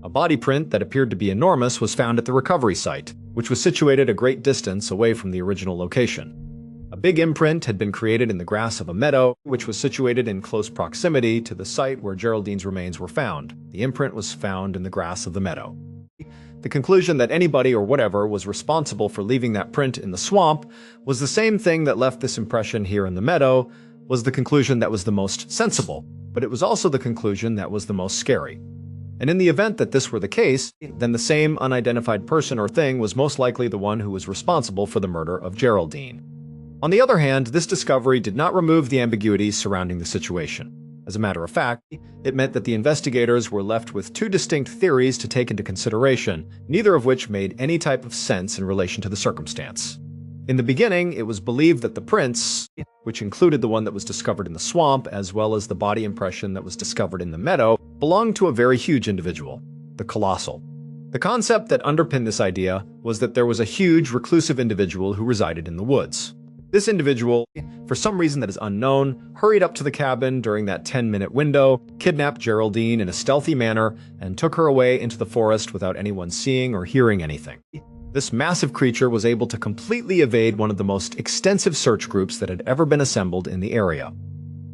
A body print that appeared to be enormous was found at the recovery site, which was situated a great distance away from the original location. A big imprint had been created in the grass of a meadow, which was situated in close proximity to the site where Geraldine's remains were found. The imprint was found in the grass of the meadow. The conclusion that anybody or whatever was responsible for leaving that print in the swamp was the same thing that left this impression here in the meadow, was the conclusion that was the most sensible, but it was also the conclusion that was the most scary. And in the event that this were the case, then the same unidentified person or thing was most likely the one who was responsible for the murder of Geraldine. On the other hand, this discovery did not remove the ambiguities surrounding the situation. As a matter of fact, it meant that the investigators were left with two distinct theories to take into consideration, neither of which made any type of sense in relation to the circumstance. In the beginning, it was believed that the prints, which included the one that was discovered in the swamp as well as the body impression that was discovered in the meadow, belonged to a very huge individual, the Colossal. The concept that underpinned this idea was that there was a huge, reclusive individual who resided in the woods. This individual, for some reason that is unknown, hurried up to the cabin during that 10-minute window, kidnapped Geraldine in a stealthy manner, and took her away into the forest without anyone seeing or hearing anything. This massive creature was able to completely evade one of the most extensive search groups that had ever been assembled in the area.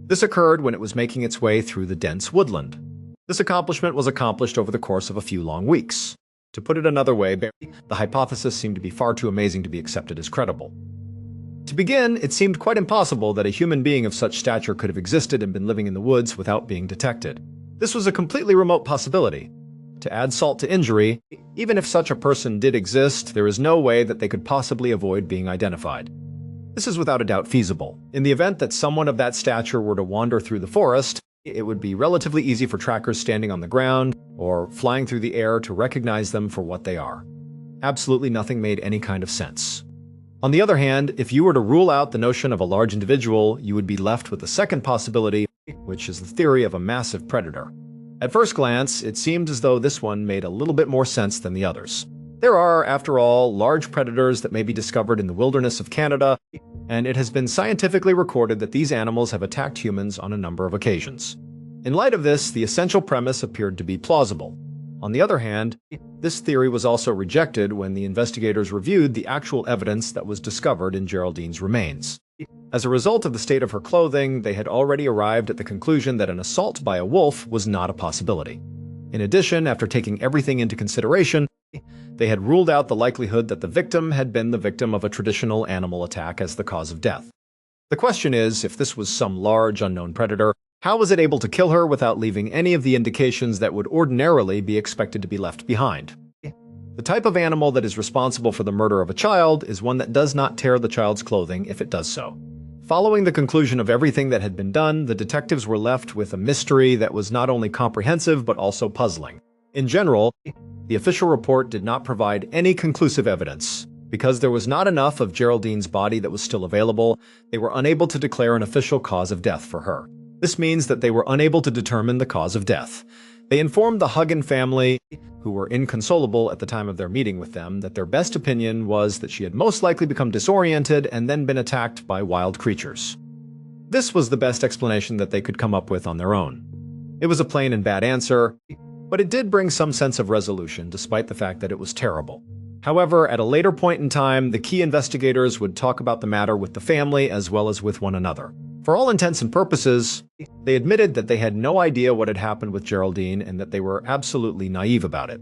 This occurred when it was making its way through the dense woodland. This accomplishment was accomplished over the course of a few long weeks. To put it another way, the hypothesis seemed to be far too amazing to be accepted as credible. To begin, it seemed quite impossible that a human being of such stature could have existed and been living in the woods without being detected. This was a completely remote possibility. To add salt to injury, even if such a person did exist, there is no way that they could possibly avoid being identified. This is without a doubt feasible. In the event that someone of that stature were to wander through the forest, it would be relatively easy for trackers standing on the ground or flying through the air to recognize them for what they are. Absolutely nothing made any kind of sense. On the other hand, if you were to rule out the notion of a large individual, you would be left with the second possibility, which is the theory of a massive predator. At first glance, it seemed as though this one made a little bit more sense than the others. There are, after all, large predators that may be discovered in the wilderness of Canada, and it has been scientifically recorded that these animals have attacked humans on a number of occasions. In light of this, the essential premise appeared to be plausible. On the other hand, this theory was also rejected when the investigators reviewed the actual evidence that was discovered in Geraldine's remains. As a result of the state of her clothing, they had already arrived at the conclusion that an assault by a wolf was not a possibility. In addition, after taking everything into consideration, they had ruled out the likelihood that the victim had been the victim of a traditional animal attack as the cause of death. The question is, if this was some large, unknown predator, how was it able to kill her without leaving any of the indications that would ordinarily be expected to be left behind? The type of animal that is responsible for the murder of a child is one that does not tear the child's clothing if it does so. Following the conclusion of everything that had been done, the detectives were left with a mystery that was not only comprehensive but also puzzling. In general, the official report did not provide any conclusive evidence. Because there was not enough of Geraldine's body that was still available, they were unable to declare an official cause of death for her. This means that they were unable to determine the cause of death. They informed the Huggin family, who were inconsolable at the time of their meeting with them, that their best opinion was that she had most likely become disoriented and then been attacked by wild creatures. This was the best explanation that they could come up with on their own. It was a plain and bad answer, but it did bring some sense of resolution despite the fact that it was terrible. However, at a later point in time, the key investigators would talk about the matter with the family as well as with one another. For all intents and purposes, they admitted that they had no idea what had happened with Geraldine and that they were absolutely naive about it.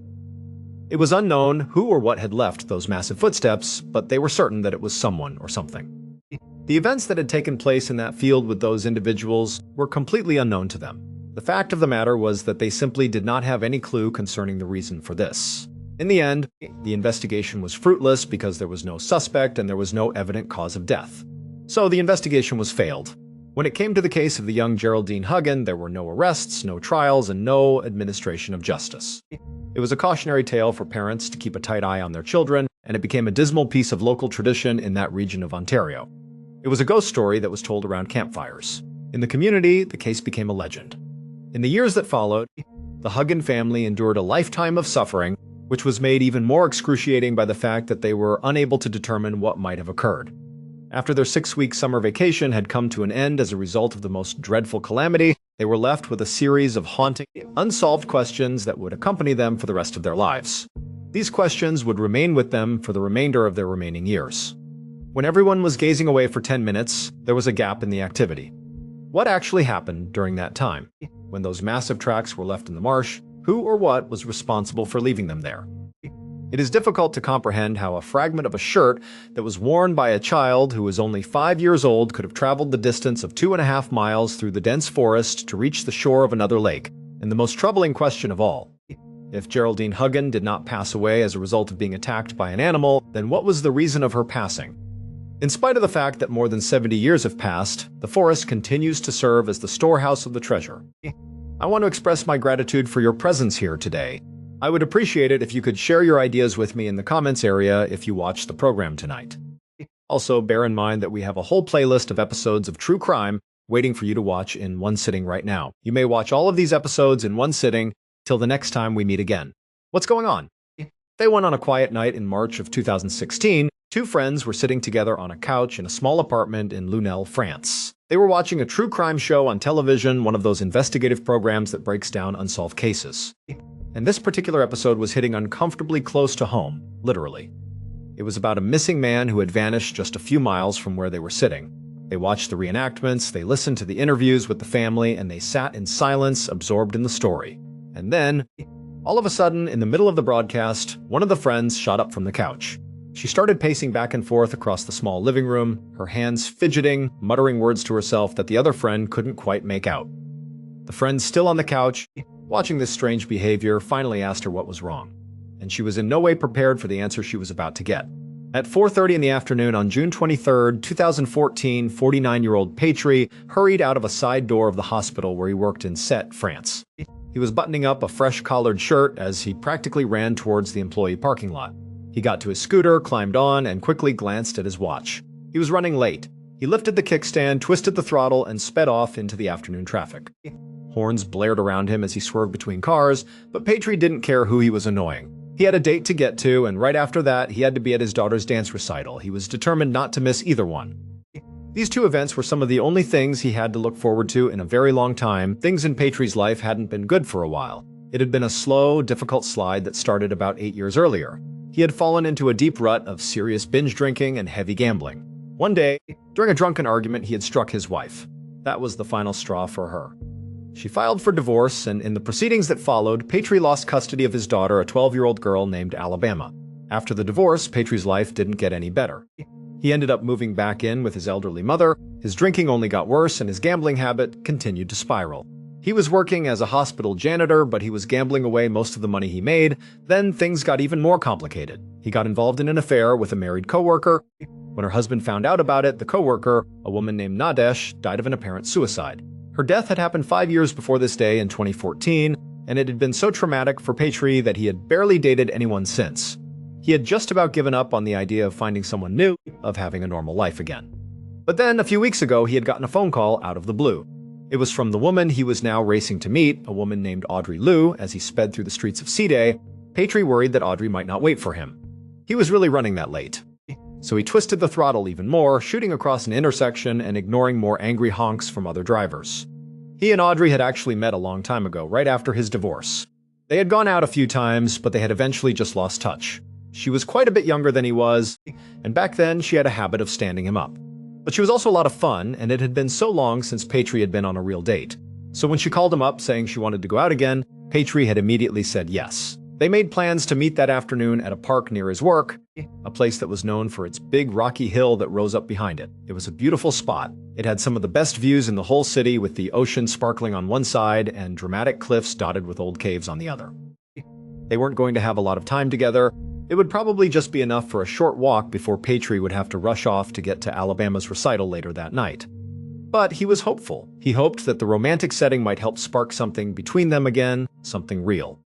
It was unknown who or what had left those massive footsteps, but they were certain that it was someone or something. The events that had taken place in that field with those individuals were completely unknown to them. The fact of the matter was that they simply did not have any clue concerning the reason for this. In the end, the investigation was fruitless because there was no suspect and there was no evident cause of death. So the investigation was failed. When it came to the case of the young Geraldine Huggin, there were no arrests, no trials, and no administration of justice. It was a cautionary tale for parents to keep a tight eye on their children, and it became a dismal piece of local tradition in that region of Ontario. It was a ghost story that was told around campfires. In the community, the case became a legend. In the years that followed, the Huggin family endured a lifetime of suffering, which was made even more excruciating by the fact that they were unable to determine what might have occurred. After their 6-week summer vacation had come to an end as a result of the most dreadful calamity, they were left with a series of haunting, unsolved questions that would accompany them for the rest of their lives. These questions would remain with them for the remainder of their remaining years. When everyone was gazing away for 10 minutes, there was a gap in the activity. What actually happened during that time? When those massive tracks were left in the marsh, who or what was responsible for leaving them there? It is difficult to comprehend how a fragment of a shirt that was worn by a child who was only 5 years old could have traveled the distance of 2.5 miles through the dense forest to reach the shore of another lake. And the most troubling question of all, if Geraldine Huggan did not pass away as a result of being attacked by an animal, then what was the reason of her passing? In spite of the fact that more than 70 years have passed, the forest continues to serve as the storehouse of the treasure. I want to express my gratitude for your presence here today. I would appreciate it if you could share your ideas with me in the comments area if you watch the program tonight. Also, bear in mind that we have a whole playlist of episodes of true crime waiting for you to watch in one sitting right now. You may watch all of these episodes in one sitting till the next time we meet again. What's going on? They went on a quiet night in March of 2016. Two friends were sitting together on a couch in a small apartment in Lunel, France. They were watching a true crime show on television, one of those investigative programs that breaks down unsolved cases. And this particular episode was hitting uncomfortably close to home, literally. It was about a missing man who had vanished just a few miles from where they were sitting. They watched the reenactments, they listened to the interviews with the family, and they sat in silence, absorbed in the story. And then, all of a sudden, in the middle of the broadcast, one of the friends shot up from the couch. She started pacing back and forth across the small living room, her hands fidgeting, muttering words to herself that the other friend couldn't quite make out. The friend, still on the couch, watching this strange behavior, finally asked her what was wrong, and she was in no way prepared for the answer she was about to get. At 4:30 in the afternoon on June 23, 2014, 49-year-old Patry hurried out of a side door of the hospital where he worked in Sète, France. He was buttoning up a fresh collared shirt as he practically ran towards the employee parking lot. He got to his scooter, climbed on, and quickly glanced at his watch. He was running late. He lifted the kickstand, twisted the throttle, and sped off into the afternoon traffic. Horns blared around him as he swerved between cars, but Patry didn't care who he was annoying. He had a date to get to, and right after that, he had to be at his daughter's dance recital. He was determined not to miss either one. These two events were some of the only things he had to look forward to in a very long time. Things in Patry's life hadn't been good for a while. It had been a slow, difficult slide that started about 8 years earlier. He had fallen into a deep rut of serious binge drinking and heavy gambling. One day, during a drunken argument, he had struck his wife. That was the final straw for her. She filed for divorce, and in the proceedings that followed, Patry lost custody of his daughter, a 12-year-old girl named Alabama. After the divorce, Patry's life didn't get any better. He ended up moving back in with his elderly mother, his drinking only got worse, and his gambling habit continued to spiral. He was working as a hospital janitor, but he was gambling away most of the money he made. Then things got even more complicated. He got involved in an affair with a married coworker. When her husband found out about it, the coworker, a woman named Nadesh, died of an apparent suicide. Her death had happened 5 years before this day in 2014, and it had been so traumatic for Patry that he had barely dated anyone since. He had just about given up on the idea of finding someone new, of having a normal life again. But then, a few weeks ago, he had gotten a phone call out of the blue. It was from the woman he was now racing to meet, a woman named Audrey Liu. As he sped through the streets of Sète, Patry worried that Audrey might not wait for him. He was really running that late. So he twisted the throttle even more, shooting across an intersection and ignoring more angry honks from other drivers. He and Audrey had actually met a long time ago, right after his divorce. They had gone out a few times, but they had eventually just lost touch. She was quite a bit younger than he was, and back then she had a habit of standing him up. But she was also a lot of fun, and it had been so long since Patry had been on a real date. So when she called him up saying she wanted to go out again, Patry had immediately said yes. They made plans to meet that afternoon at a park near his work, a place that was known for its big rocky hill that rose up behind it. It was a beautiful spot. It had some of the best views in the whole city, with the ocean sparkling on one side and dramatic cliffs dotted with old caves on the other. They weren't going to have a lot of time together. It would probably just be enough for a short walk before Patry would have to rush off to get to Alabama's recital later that night. But he was hopeful. He hoped that the romantic setting might help spark something between them again, something real.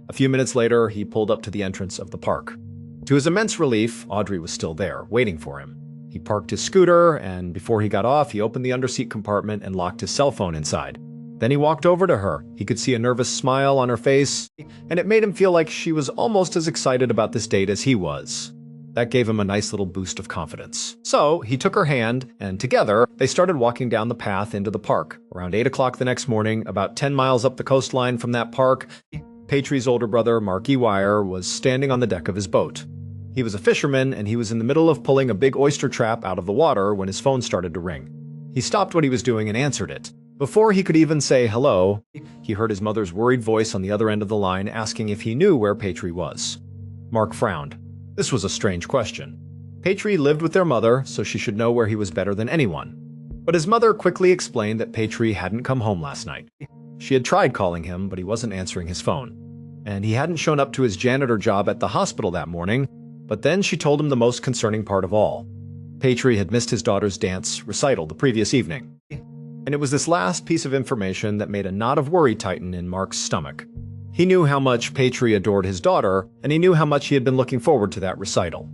A few minutes later, he pulled up to the entrance of the park. To his immense relief, Audrey was still there, waiting for him. He parked his scooter, and before he got off, he opened the underseat compartment and locked his cell phone inside. Then he walked over to her. He could see a nervous smile on her face, and it made him feel like she was almost as excited about this date as he was. That gave him a nice little boost of confidence. So he took her hand, and together, they started walking down the path into the park. Around 8 o'clock the next morning, about 10 miles up the coastline from that park, Patri's older brother, Mark Ewire, was standing on the deck of his boat. He was a fisherman, and he was in the middle of pulling a big oyster trap out of the water when his phone started to ring. He stopped what he was doing and answered it. Before he could even say hello, he heard his mother's worried voice on the other end of the line asking if he knew where Patri was. Mark frowned. This was a strange question. Patri lived with their mother, so she should know where he was better than anyone. But his mother quickly explained that Patri hadn't come home last night. She had tried calling him, but he wasn't answering his phone. And he hadn't shown up to his janitor job at the hospital that morning, but then she told him the most concerning part of all. Patri had missed his daughter's dance recital the previous evening. And it was this last piece of information that made a knot of worry tighten in Mark's stomach. He knew how much Patri adored his daughter, and he knew how much he had been looking forward to that recital.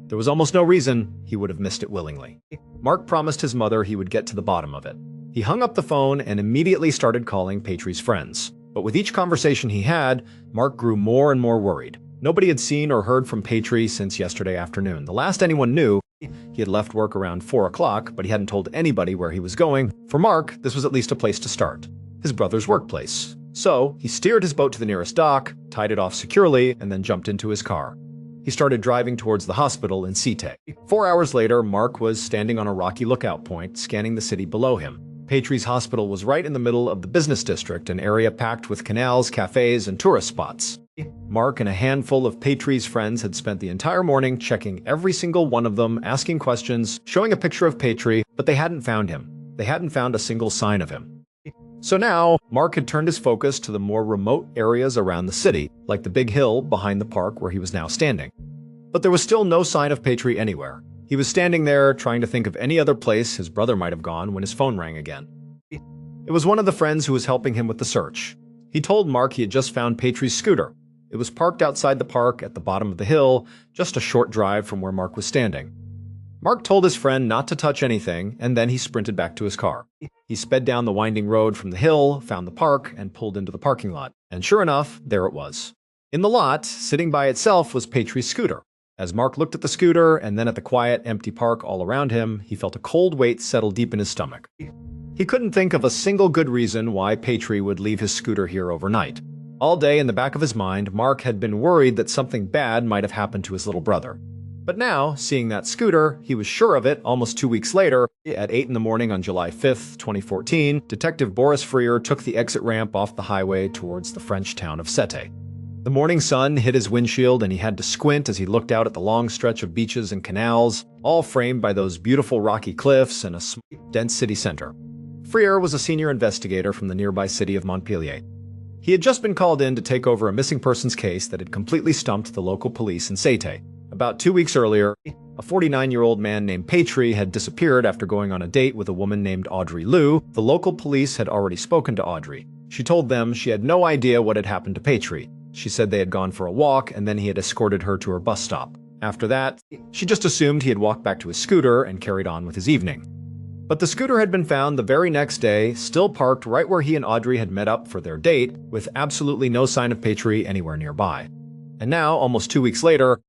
There was almost no reason he would have missed it willingly. Mark promised his mother he would get to the bottom of it. He hung up the phone and immediately started calling Patri's friends. But with each conversation he had, Mark grew more and more worried. Nobody had seen or heard from Patri since yesterday afternoon. The last anyone knew, he had left work around 4 o'clock, but he hadn't told anybody where he was going. For Mark, this was at least a place to start. His brother's workplace. So, he steered his boat to the nearest dock, tied it off securely, and then jumped into his car. He started driving towards the hospital in Site. 4 hours later, Mark was standing on a rocky lookout point, scanning the city below him. Patri's hospital was right in the middle of the business district, an area packed with canals, cafes, and tourist spots. Mark and a handful of Patri's friends had spent the entire morning checking every single one of them, asking questions, showing a picture of Patri, but they hadn't found him. They hadn't found a single sign of him. So now, Mark had turned his focus to the more remote areas around the city, like the big hill behind the park where he was now standing. But there was still no sign of Patri anywhere. He was standing there, trying to think of any other place his brother might have gone when his phone rang again. It was one of the friends who was helping him with the search. He told Mark he had just found Patri's scooter. It was parked outside the park at the bottom of the hill, just a short drive from where Mark was standing. Mark told his friend not to touch anything, and then he sprinted back to his car. He sped down the winding road from the hill, found the park, and pulled into the parking lot. And sure enough, there it was. In the lot, sitting by itself, was Patri's scooter. As Mark looked at the scooter and then at the quiet, empty park all around him, he felt a cold weight settle deep in his stomach. He couldn't think of a single good reason why Patri would leave his scooter here overnight. All day in the back of his mind, Mark had been worried that something bad might have happened to his little brother. But now, seeing that scooter, he was sure of it almost 2 weeks later. At 8 in the morning on July 5th, 2014, Detective Boris Freer took the exit ramp off the highway towards the French town of Sete. The morning sun hit his windshield and he had to squint as he looked out at the long stretch of beaches and canals, all framed by those beautiful rocky cliffs and a dense city center. Freer was a senior investigator from the nearby city of Montpellier. He had just been called in to take over a missing persons case that had completely stumped the local police in Sete. About 2 weeks earlier, a 49-year-old man named Patri had disappeared after going on a date with a woman named Audrey Liu. The local police had already spoken to Audrey. She told them she had no idea what had happened to Patri. She said they had gone for a walk and then he had escorted her to her bus stop. After that, she just assumed he had walked back to his scooter and carried on with his evening. But the scooter had been found the very next day, still parked right where he and Audrey had met up for their date, with absolutely no sign of Patri anywhere nearby. And now, almost 2 weeks later,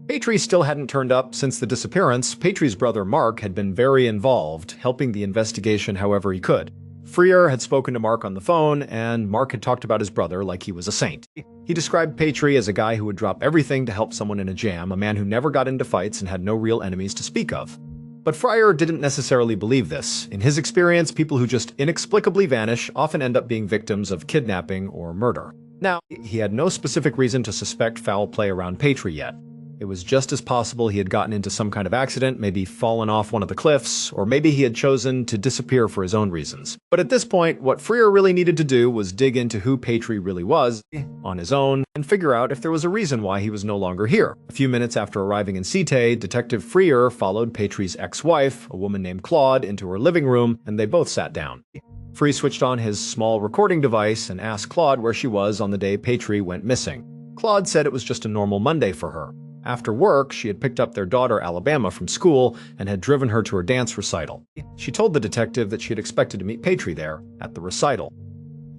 Patri still hadn't turned up since the disappearance. Patri's brother Mark had been very involved, helping the investigation however he could. Freer had spoken to Mark on the phone, and Mark had talked about his brother like he was a saint. He described Patri as a guy who would drop everything to help someone in a jam, a man who never got into fights and had no real enemies to speak of. But Freer didn't necessarily believe this. In his experience, people who just inexplicably vanish often end up being victims of kidnapping or murder. Now, he had no specific reason to suspect foul play around Patri yet. It was just as possible he had gotten into some kind of accident, maybe fallen off one of the cliffs, or maybe he had chosen to disappear for his own reasons. But at this point, what Freer really needed to do was dig into who Patri really was on his own and figure out if there was a reason why he was no longer here. A few minutes after arriving in Site, Detective Freer followed Patri's ex-wife, a woman named Claude, into her living room, and they both sat down. Freer switched on his small recording device and asked Claude where she was on the day Patri went missing. Claude said it was just a normal Monday for her. After work, she had picked up their daughter Alabama from school and had driven her to her dance recital. She told the detective that she had expected to meet Patri there, at the recital.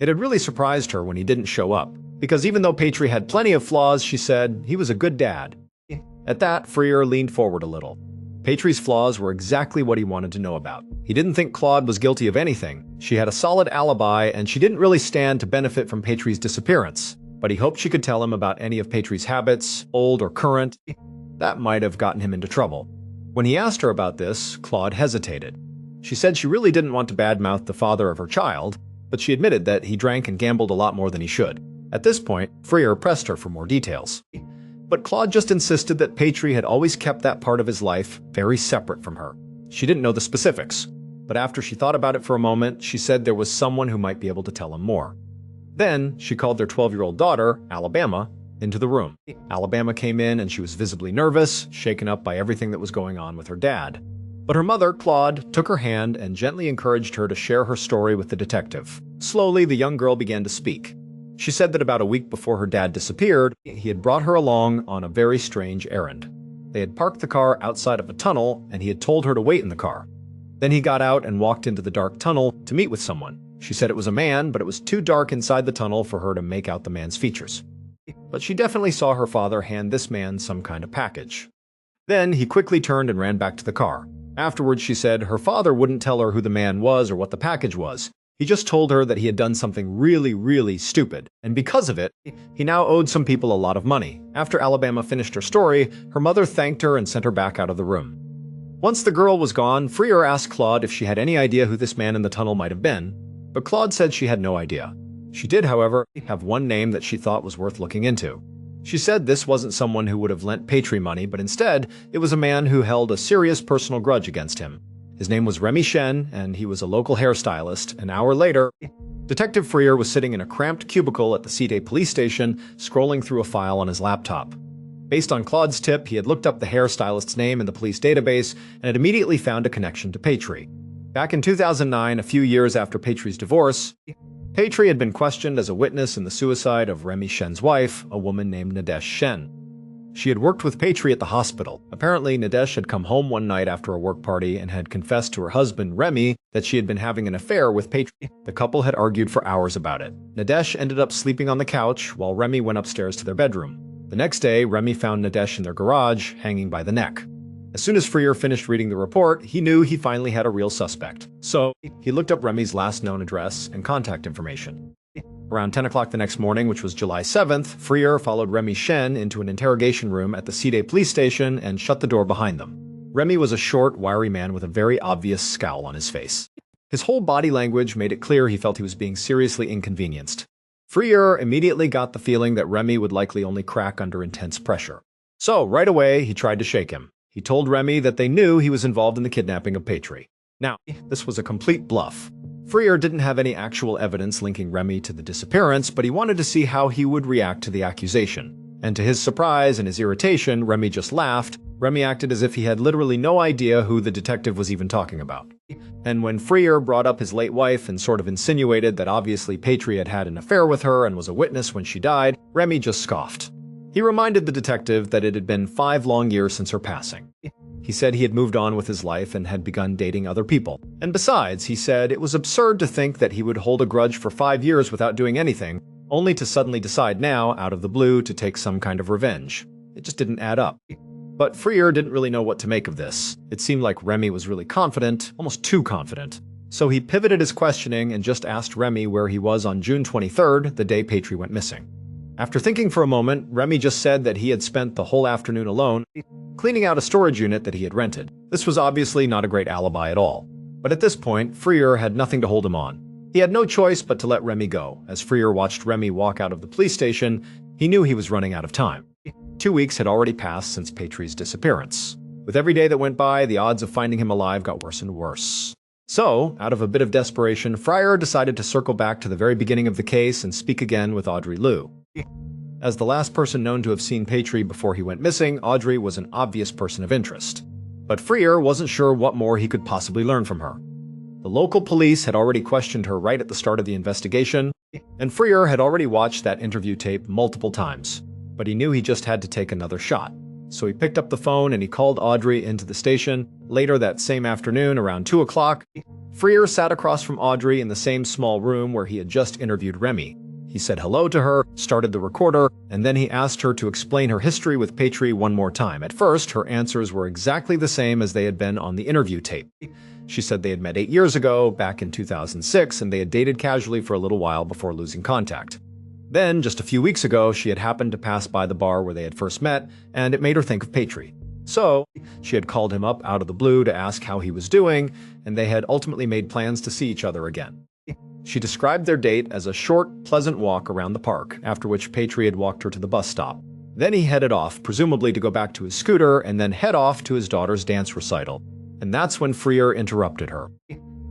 It had really surprised her when he didn't show up, because even though Patri had plenty of flaws, she said he was a good dad. At that, Freer leaned forward a little. Patri's flaws were exactly what he wanted to know about. He didn't think Claude was guilty of anything. She had a solid alibi, and she didn't really stand to benefit from Patri's disappearance, but he hoped she could tell him about any of Patri's habits, old or current. That might have gotten him into trouble. When he asked her about this, Claude hesitated. She said she really didn't want to badmouth the father of her child, but she admitted that he drank and gambled a lot more than he should. At this point, Freer pressed her for more details. But Claude just insisted that Patri had always kept that part of his life very separate from her. She didn't know the specifics, but after she thought about it for a moment, she said there was someone who might be able to tell him more. Then, she called their 12-year-old daughter, Alabama, into the room. Alabama came in and she was visibly nervous, shaken up by everything that was going on with her dad. But her mother, Claude, took her hand and gently encouraged her to share her story with the detective. Slowly, the young girl began to speak. She said that about a week before her dad disappeared, he had brought her along on a very strange errand. They had parked the car outside of a tunnel, and he had told her to wait in the car. Then he got out and walked into the dark tunnel to meet with someone. She said it was a man, but it was too dark inside the tunnel for her to make out the man's features. But she definitely saw her father hand this man some kind of package. Then he quickly turned and ran back to the car. Afterwards, she said her father wouldn't tell her who the man was or what the package was. He just told her that he had done something really, really stupid, and because of it, he now owed some people a lot of money. After Alabama finished her story, her mother thanked her and sent her back out of the room. Once the girl was gone, Freer asked Claude if she had any idea who this man in the tunnel might have been, but Claude said she had no idea. She did, however, have one name that she thought was worth looking into. She said this wasn't someone who would have lent Patri money, but instead, it was a man who held a serious personal grudge against him. His name was Remy Shen, and he was a local hairstylist. An hour later, Detective Freer was sitting in a cramped cubicle at the Cité police station, scrolling through a file on his laptop. Based on Claude's tip, he had looked up the hairstylist's name in the police database and had immediately found a connection to Patri. Back in 2009, a few years after Patri's divorce, Patri had been questioned as a witness in the suicide of Remy Shen's wife, a woman named Nadesh Shen. She had worked with Patri at the hospital. Apparently, Nadesh had come home one night after a work party and had confessed to her husband, Remy, that she had been having an affair with Patri. The couple had argued for hours about it. Nadesh ended up sleeping on the couch while Remy went upstairs to their bedroom. The next day, Remy found Nadesh in their garage, hanging by the neck. As soon as Freer finished reading the report, he knew he finally had a real suspect. So, he looked up Remy's last known address and contact information. Around 10 o'clock the next morning, which was July 7th, Freer followed Remy Shen into an interrogation room at the Cité police station and shut the door behind them. Remy was a short, wiry man with a very obvious scowl on his face. His whole body language made it clear he felt he was being seriously inconvenienced. Freer immediately got the feeling that Remy would likely only crack under intense pressure. So, right away, he tried to shake him. He told Remy that they knew he was involved in the kidnapping of Patri. Now, this was a complete bluff. Freer didn't have any actual evidence linking Remy to the disappearance, but he wanted to see how he would react to the accusation. And to his surprise and his irritation, Remy just laughed. Remy acted as if he had literally no idea who the detective was even talking about. And when Freer brought up his late wife and sort of insinuated that obviously Patri had had an affair with her and was a witness when she died, Remy just scoffed. He reminded the detective that it had been 5 long years since her passing. He said he had moved on with his life and had begun dating other people. And besides, he said it was absurd to think that he would hold a grudge for 5 years without doing anything, only to suddenly decide now, out of the blue, to take some kind of revenge. It just didn't add up. But Freer didn't really know what to make of this. It seemed like Remy was really confident, almost too confident. So he pivoted his questioning and just asked Remy where he was on June 23rd, the day Patri went missing. After thinking for a moment, Remy just said that he had spent the whole afternoon alone, cleaning out a storage unit that he had rented. This was obviously not a great alibi at all. But at this point, Freer had nothing to hold him on. He had no choice but to let Remy go. As Freer watched Remy walk out of the police station, he knew he was running out of time. 2 weeks had already passed since Patri's disappearance. With every day that went by, the odds of finding him alive got worse and worse. So, out of a bit of desperation, Freer decided to circle back to the very beginning of the case and speak again with Audrey Liu. As the last person known to have seen Patri before he went missing, Audrey was an obvious person of interest. But Freer wasn't sure what more he could possibly learn from her. The local police had already questioned her right at the start of the investigation, and Freer had already watched that interview tape multiple times. But he knew he just had to take another shot. So he picked up the phone and he called Audrey into the station. Later that same afternoon, around 2 o'clock, Freer sat across from Audrey in the same small room where he had just interviewed Remy. He said hello to her, started the recorder, and then he asked her to explain her history with Patri one more time. At first, her answers were exactly the same as they had been on the interview tape. She said they had met 8 years ago, back in 2006, and they had dated casually for a little while before losing contact. Then, just a few weeks ago, she had happened to pass by the bar where they had first met, and it made her think of Patry. So, she had called him up out of the blue to ask how he was doing, and they had ultimately made plans to see each other again. She described their date as a short, pleasant walk around the park, after which Patry had walked her to the bus stop. Then he headed off, presumably to go back to his scooter, and then head off to his daughter's dance recital. And that's when Freer interrupted her.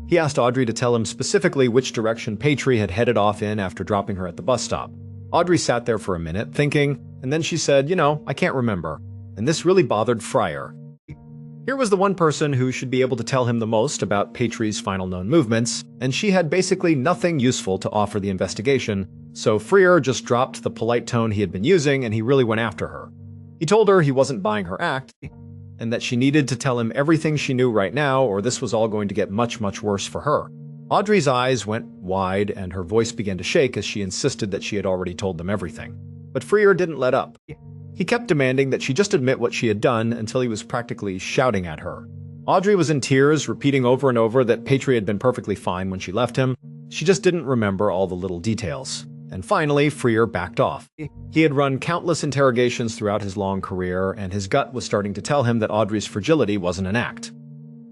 He asked Audrey to tell him specifically which direction Patry had headed off in after dropping her at the bus stop. Audrey sat there for a minute, thinking, and then she said, I can't remember. And this really bothered Freer. Here was the one person who should be able to tell him the most about Patry's final known movements, and she had basically nothing useful to offer the investigation, so Freer just dropped the polite tone he had been using and he really went after her. He told her he wasn't buying her act, and that she needed to tell him everything she knew right now or this was all going to get much, much worse for her. Audrey's eyes went wide and her voice began to shake as she insisted that she had already told them everything. But Freer didn't let up. He kept demanding that she just admit what she had done until he was practically shouting at her. Audrey was in tears, repeating over and over that Patry had been perfectly fine when she left him. She just didn't remember all the little details. And finally, Freer backed off. He had run countless interrogations throughout his long career, and his gut was starting to tell him that Audrey's fragility wasn't an act.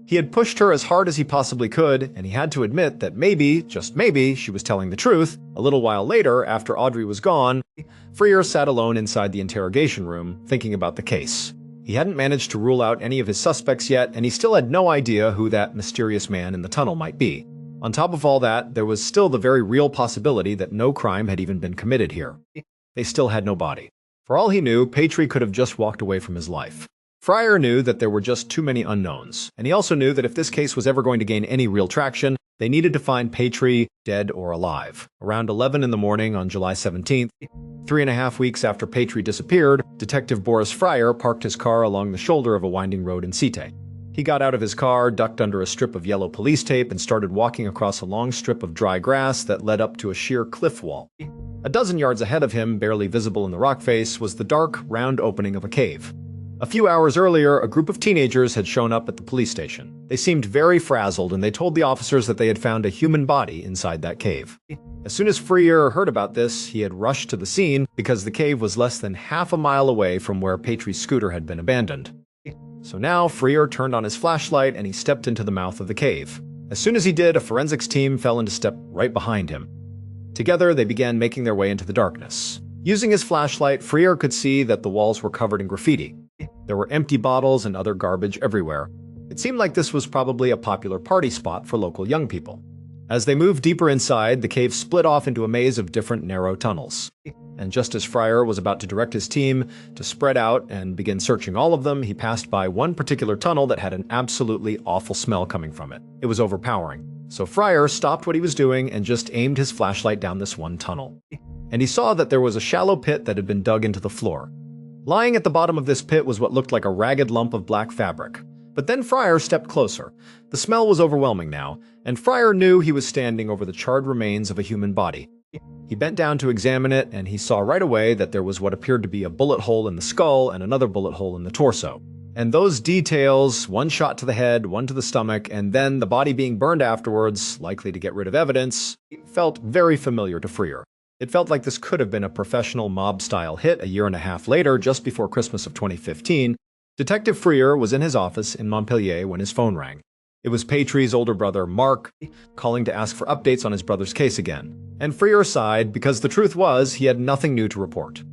He had pushed her as hard as he possibly could, and he had to admit that maybe, just maybe, she was telling the truth. A little while later, after Audrey was gone, Freer sat alone inside the interrogation room, thinking about the case. He hadn't managed to rule out any of his suspects yet, and he still had no idea who that mysterious man in the tunnel might be. On top of all that, there was still the very real possibility that no crime had even been committed here. They still had no body. For all he knew, Patry could have just walked away from his life. Freer knew that there were just too many unknowns, and he also knew that if this case was ever going to gain any real traction, they needed to find Patry, dead or alive. Around 11 in the morning on July 17th, 3.5 weeks after Patry disappeared, Detective Boris Freer parked his car along the shoulder of a winding road in Site. He got out of his car, ducked under a strip of yellow police tape, and started walking across a long strip of dry grass that led up to a sheer cliff wall. A dozen yards ahead of him, barely visible in the rock face, was the dark, round opening of a cave. A few hours earlier, a group of teenagers had shown up at the police station. They seemed very frazzled, and they told the officers that they had found a human body inside that cave. As soon as Freer heard about this, he had rushed to the scene because the cave was less than half a mile away from where Patry's scooter had been abandoned. So now, Freer turned on his flashlight and he stepped into the mouth of the cave. As soon as he did, a forensics team fell into step right behind him. Together, they began making their way into the darkness. Using his flashlight, Freer could see that the walls were covered in graffiti. There were empty bottles and other garbage everywhere. It seemed like this was probably a popular party spot for local young people. As they moved deeper inside, the cave split off into a maze of different narrow tunnels. And just as Freer was about to direct his team to spread out and begin searching all of them, he passed by one particular tunnel that had an absolutely awful smell coming from it. It was overpowering. So Freer stopped what he was doing and just aimed his flashlight down this one tunnel. And he saw that there was a shallow pit that had been dug into the floor. Lying at the bottom of this pit was what looked like a ragged lump of black fabric. But then Freer stepped closer. The smell was overwhelming now, and Freer knew he was standing over the charred remains of a human body. He bent down to examine it, and he saw right away that there was what appeared to be a bullet hole in the skull and another bullet hole in the torso. And those details, one shot to the head, one to the stomach, and then the body being burned afterwards, likely to get rid of evidence, felt very familiar to Freer. It felt like this could have been a professional mob-style hit a year and a half later, just before Christmas of 2015. Detective Freer was in his office in Montpellier when his phone rang. It was Patry's older brother, Mark, calling to ask for updates on his brother's case again. And Freer sighed because the truth was he had nothing new to report.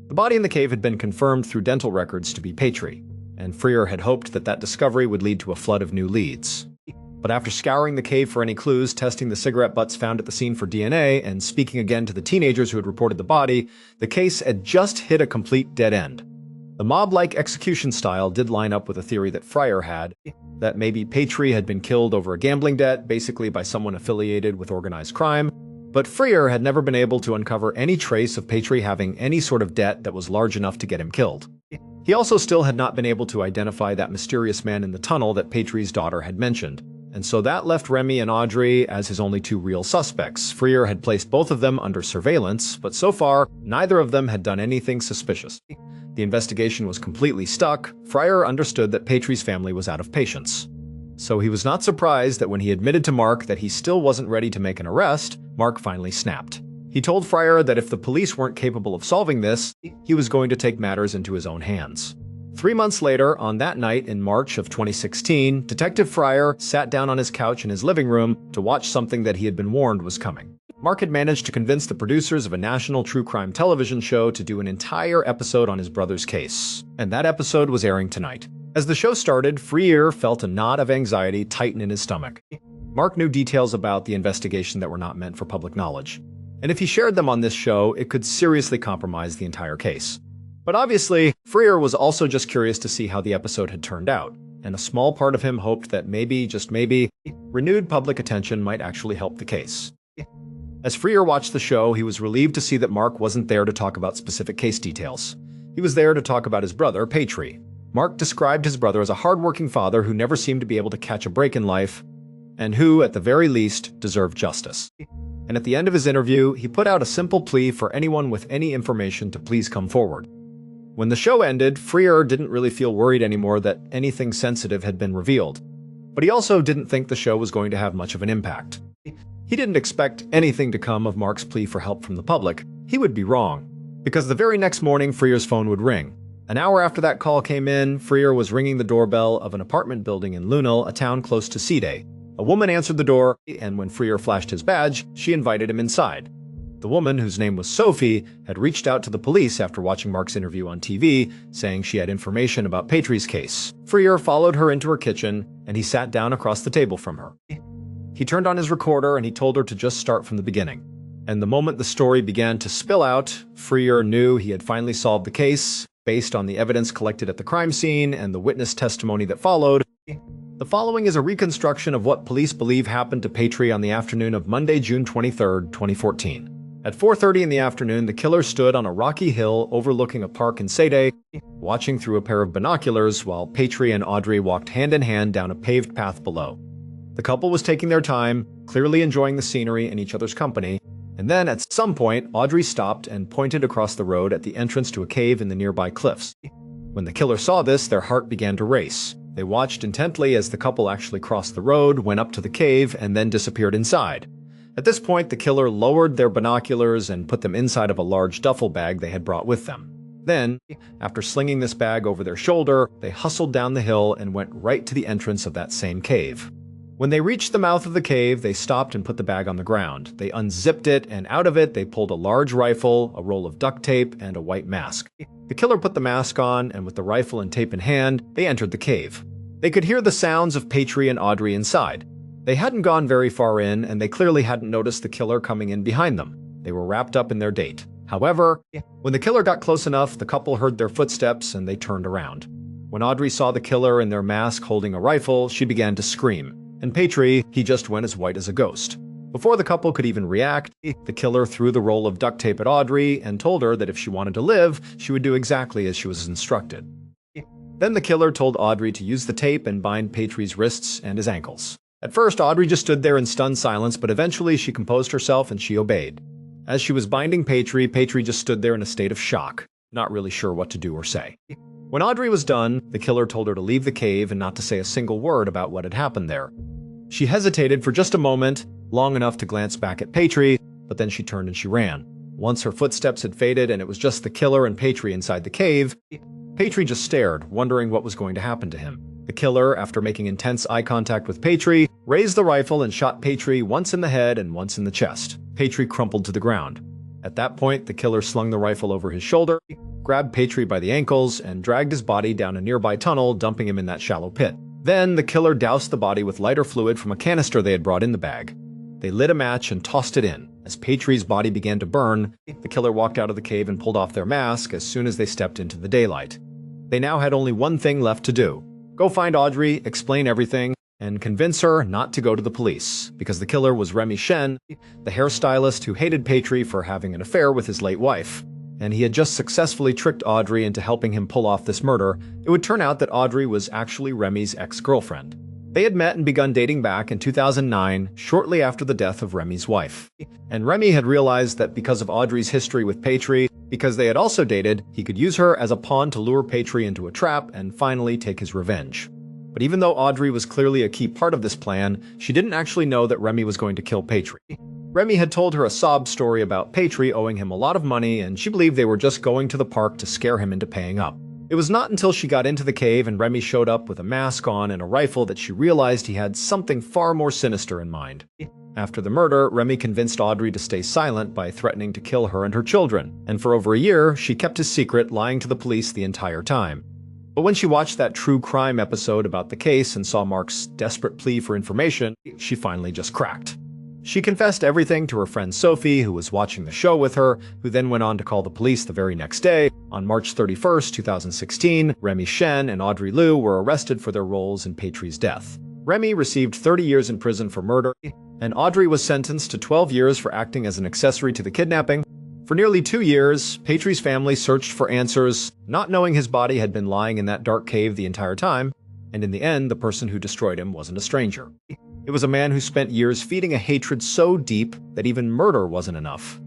The body in the cave had been confirmed through dental records to be Patry, and Freer had hoped that that discovery would lead to a flood of new leads. But after scouring the cave for any clues, testing the cigarette butts found at the scene for DNA, and speaking again to the teenagers who had reported the body, the case had just hit a complete dead end. The mob-like execution style did line up with a theory that Freer had, that maybe Patry had been killed over a gambling debt, basically by someone affiliated with organized crime, but Freer had never been able to uncover any trace of Patry having any sort of debt that was large enough to get him killed. He also still had not been able to identify that mysterious man in the tunnel that Patry's daughter had mentioned. And so that left Remy and Audrey as his only two real suspects. Freer had placed both of them under surveillance, but so far, neither of them had done anything suspicious. The investigation was completely stuck. Freer understood that Patry's family was out of patience. So he was not surprised that when he admitted to Mark that he still wasn't ready to make an arrest, Mark finally snapped. He told Fryer that if the police weren't capable of solving this, he was going to take matters into his own hands. 3 months later, on that night in March of 2016, Detective Fryer sat down on his couch in his living room to watch something that he had been warned was coming. Mark had managed to convince the producers of a national true crime television show to do an entire episode on his brother's case, and that episode was airing tonight. As the show started, Fryer felt a knot of anxiety tighten in his stomach. Mark knew details about the investigation that were not meant for public knowledge, and if he shared them on this show, it could seriously compromise the entire case. But obviously, Fryer was also just curious to see how the episode had turned out, and a small part of him hoped that maybe, just maybe, renewed public attention might actually help the case. As Fryer watched the show, he was relieved to see that Mark wasn't there to talk about specific case details. He was there to talk about his brother, Patry. Mark described his brother as a hardworking father who never seemed to be able to catch a break in life, and who, at the very least, deserved justice. And at the end of his interview, he put out a simple plea for anyone with any information to please come forward. When the show ended, Fryer didn't really feel worried anymore that anything sensitive had been revealed. But he also didn't think the show was going to have much of an impact. He didn't expect anything to come of Mark's plea for help from the public. He would be wrong, because the very next morning, Fryer's phone would ring. An hour after that call came in, Fryer was ringing the doorbell of an apartment building in Lunel, a town close to Side. A woman answered the door, and when Fryer flashed his badge, she invited him inside. The woman, whose name was Sophie, had reached out to the police after watching Mark's interview on TV, saying she had information about Patry's case. Fryer followed her into her kitchen, and he sat down across the table from her. He turned on his recorder and he told her to just start from the beginning. And the moment the story began to spill out, Fryer knew he had finally solved the case, based on the evidence collected at the crime scene and the witness testimony that followed. The following is a reconstruction of what police believe happened to Patry on the afternoon of Monday, June 23, 2014. At 4:30 in the afternoon, the killer stood on a rocky hill overlooking a park in Sade, watching through a pair of binoculars while Patry and Audrey walked hand in hand down a paved path below. The couple was taking their time, clearly enjoying the scenery and each other's company, and then at some point, Audrey stopped and pointed across the road at the entrance to a cave in the nearby cliffs. When the killer saw this, their heart began to race. They watched intently as the couple actually crossed the road, went up to the cave, and then disappeared inside. At this point, the killer lowered their binoculars and put them inside of a large duffel bag they had brought with them. Then, after slinging this bag over their shoulder, they hustled down the hill and went right to the entrance of that same cave. When they reached the mouth of the cave, they stopped and put the bag on the ground. They unzipped it, and out of it they pulled a large rifle, a roll of duct tape, and a white mask. The killer put the mask on, and with the rifle and tape in hand, they entered the cave. They could hear the sounds of Patry and Audrey inside. They hadn't gone very far in, and they clearly hadn't noticed the killer coming in behind them. They were wrapped up in their date. However, when the killer got close enough, the couple heard their footsteps and they turned around. When Audrey saw the killer in their mask holding a rifle, she began to scream. And Patry, he just went as white as a ghost. Before the couple could even react, the killer threw the roll of duct tape at Audrey and told her that if she wanted to live, she would do exactly as she was instructed. Then the killer told Audrey to use the tape and bind Patry's wrists and his ankles. At first, Audrey just stood there in stunned silence, but eventually she composed herself and she obeyed. As she was binding Patry, Patry just stood there in a state of shock, not really sure what to do or say. When Audrey was done, the killer told her to leave the cave and not to say a single word about what had happened there. She hesitated for just a moment, long enough to glance back at Patry, but then she turned and she ran. Once her footsteps had faded and it was just the killer and Patry inside the cave, Patry just stared, wondering what was going to happen to him. The killer, after making intense eye contact with Patry, raised the rifle and shot Patry once in the head and once in the chest. Patry crumpled to the ground. At that point, the killer slung the rifle over his shoulder, grabbed Patry by the ankles, and dragged his body down a nearby tunnel, dumping him in that shallow pit. Then, the killer doused the body with lighter fluid from a canister they had brought in the bag. They lit a match and tossed it in. As Patry's body began to burn, the killer walked out of the cave and pulled off their mask as soon as they stepped into the daylight. They now had only one thing left to do. Go find Audrey, explain everything, and convince her not to go to the police, because the killer was Remy Shen, the hairstylist who hated Patry for having an affair with his late wife. And he had just successfully tricked Audrey into helping him pull off this murder. It would turn out that Audrey was actually Remy's ex-girlfriend. They had met and begun dating back in 2009, shortly after the death of Remy's wife. And Remy had realized that because of Audrey's history with Patry, because they had also dated, he could use her as a pawn to lure Patry into a trap and finally take his revenge. But even though Audrey was clearly a key part of this plan, she didn't actually know that Remy was going to kill Patry. Remy had told her a sob story about Patry owing him a lot of money, and she believed they were just going to the park to scare him into paying up. It was not until she got into the cave and Remy showed up with a mask on and a rifle that she realized he had something far more sinister in mind. After the murder, Remy convinced Audrey to stay silent by threatening to kill her and her children, and for over a year, she kept his secret, lying to the police the entire time. But when she watched that true crime episode about the case and saw Mark's desperate plea for information, she finally just cracked. She confessed everything to her friend Sophie, who was watching the show with her, who then went on to call the police the very next day. On March 31st, 2016, Remy Shen and Audrey Liu were arrested for their roles in Patry's death. Remy received 30 years in prison for murder, and Audrey was sentenced to 12 years for acting as an accessory to the kidnapping. For nearly 2 years, Patry's family searched for answers, not knowing his body had been lying in that dark cave the entire time, and in the end, the person who destroyed him wasn't a stranger. It was a man who spent years feeding a hatred so deep that even murder wasn't enough.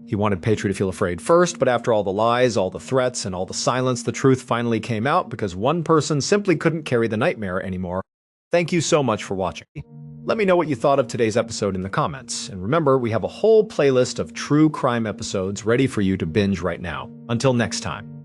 He wanted Patry to feel afraid first, but after all the lies, all the threats, and all the silence, the truth finally came out because one person simply couldn't carry the nightmare anymore. Thank you so much for watching. Let me know what you thought of today's episode in the comments, and remember, we have a whole playlist of true crime episodes ready for you to binge right now. Until next time.